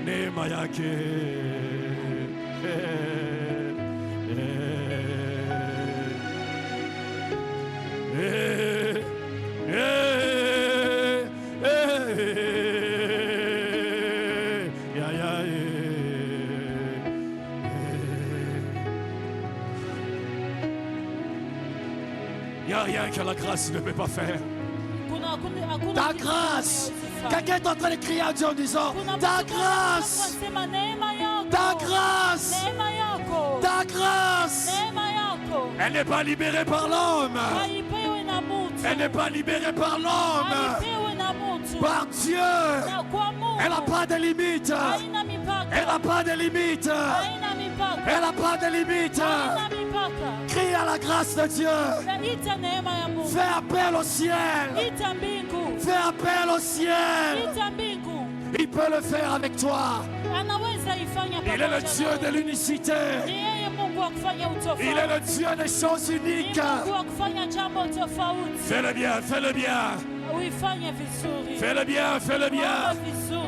Neema yake. Il n'y a rien que la grâce ne peut pas faire. Hakuna Ta kitu grâce. kinachowezekana. Quelqu'un est en train de crier à Dieu en disant, Kuna mtu ta mmoja grâce, anasema neema yako. ta grâce, Neema yako. ta grâce, Neema yako. Elle n'est pas libérée par l'homme. haipewi na mtu, Elle n'est pas libérée par l'homme. haipewi na mtu, Par Dieu. na kwa Mungu. Elle n'a pas de limite. Haina mipaka, Elle n'a pas de limite. haina mipaka, Elle n'a pas de limite. haina mipaka. Crie à la grâce de Dieu. Na ita neema ya Mungu, Fais appel au ciel. ita mbingu, Fais appel au ciel. ita mbingu. Il peut le faire avec toi. Anaweza ifanya Il est le pamoja Dieu nawe. de l'unicité. Ni yeye Mungu wa kufanya utofauti. Il est le Dieu des choses Ni uniques. Mungu wa kufanya jambo tofauti. Fais-le bien, fais-le bien. Uifanye vizuri. Fais-le bien, fais-le bien. Omba vizuri.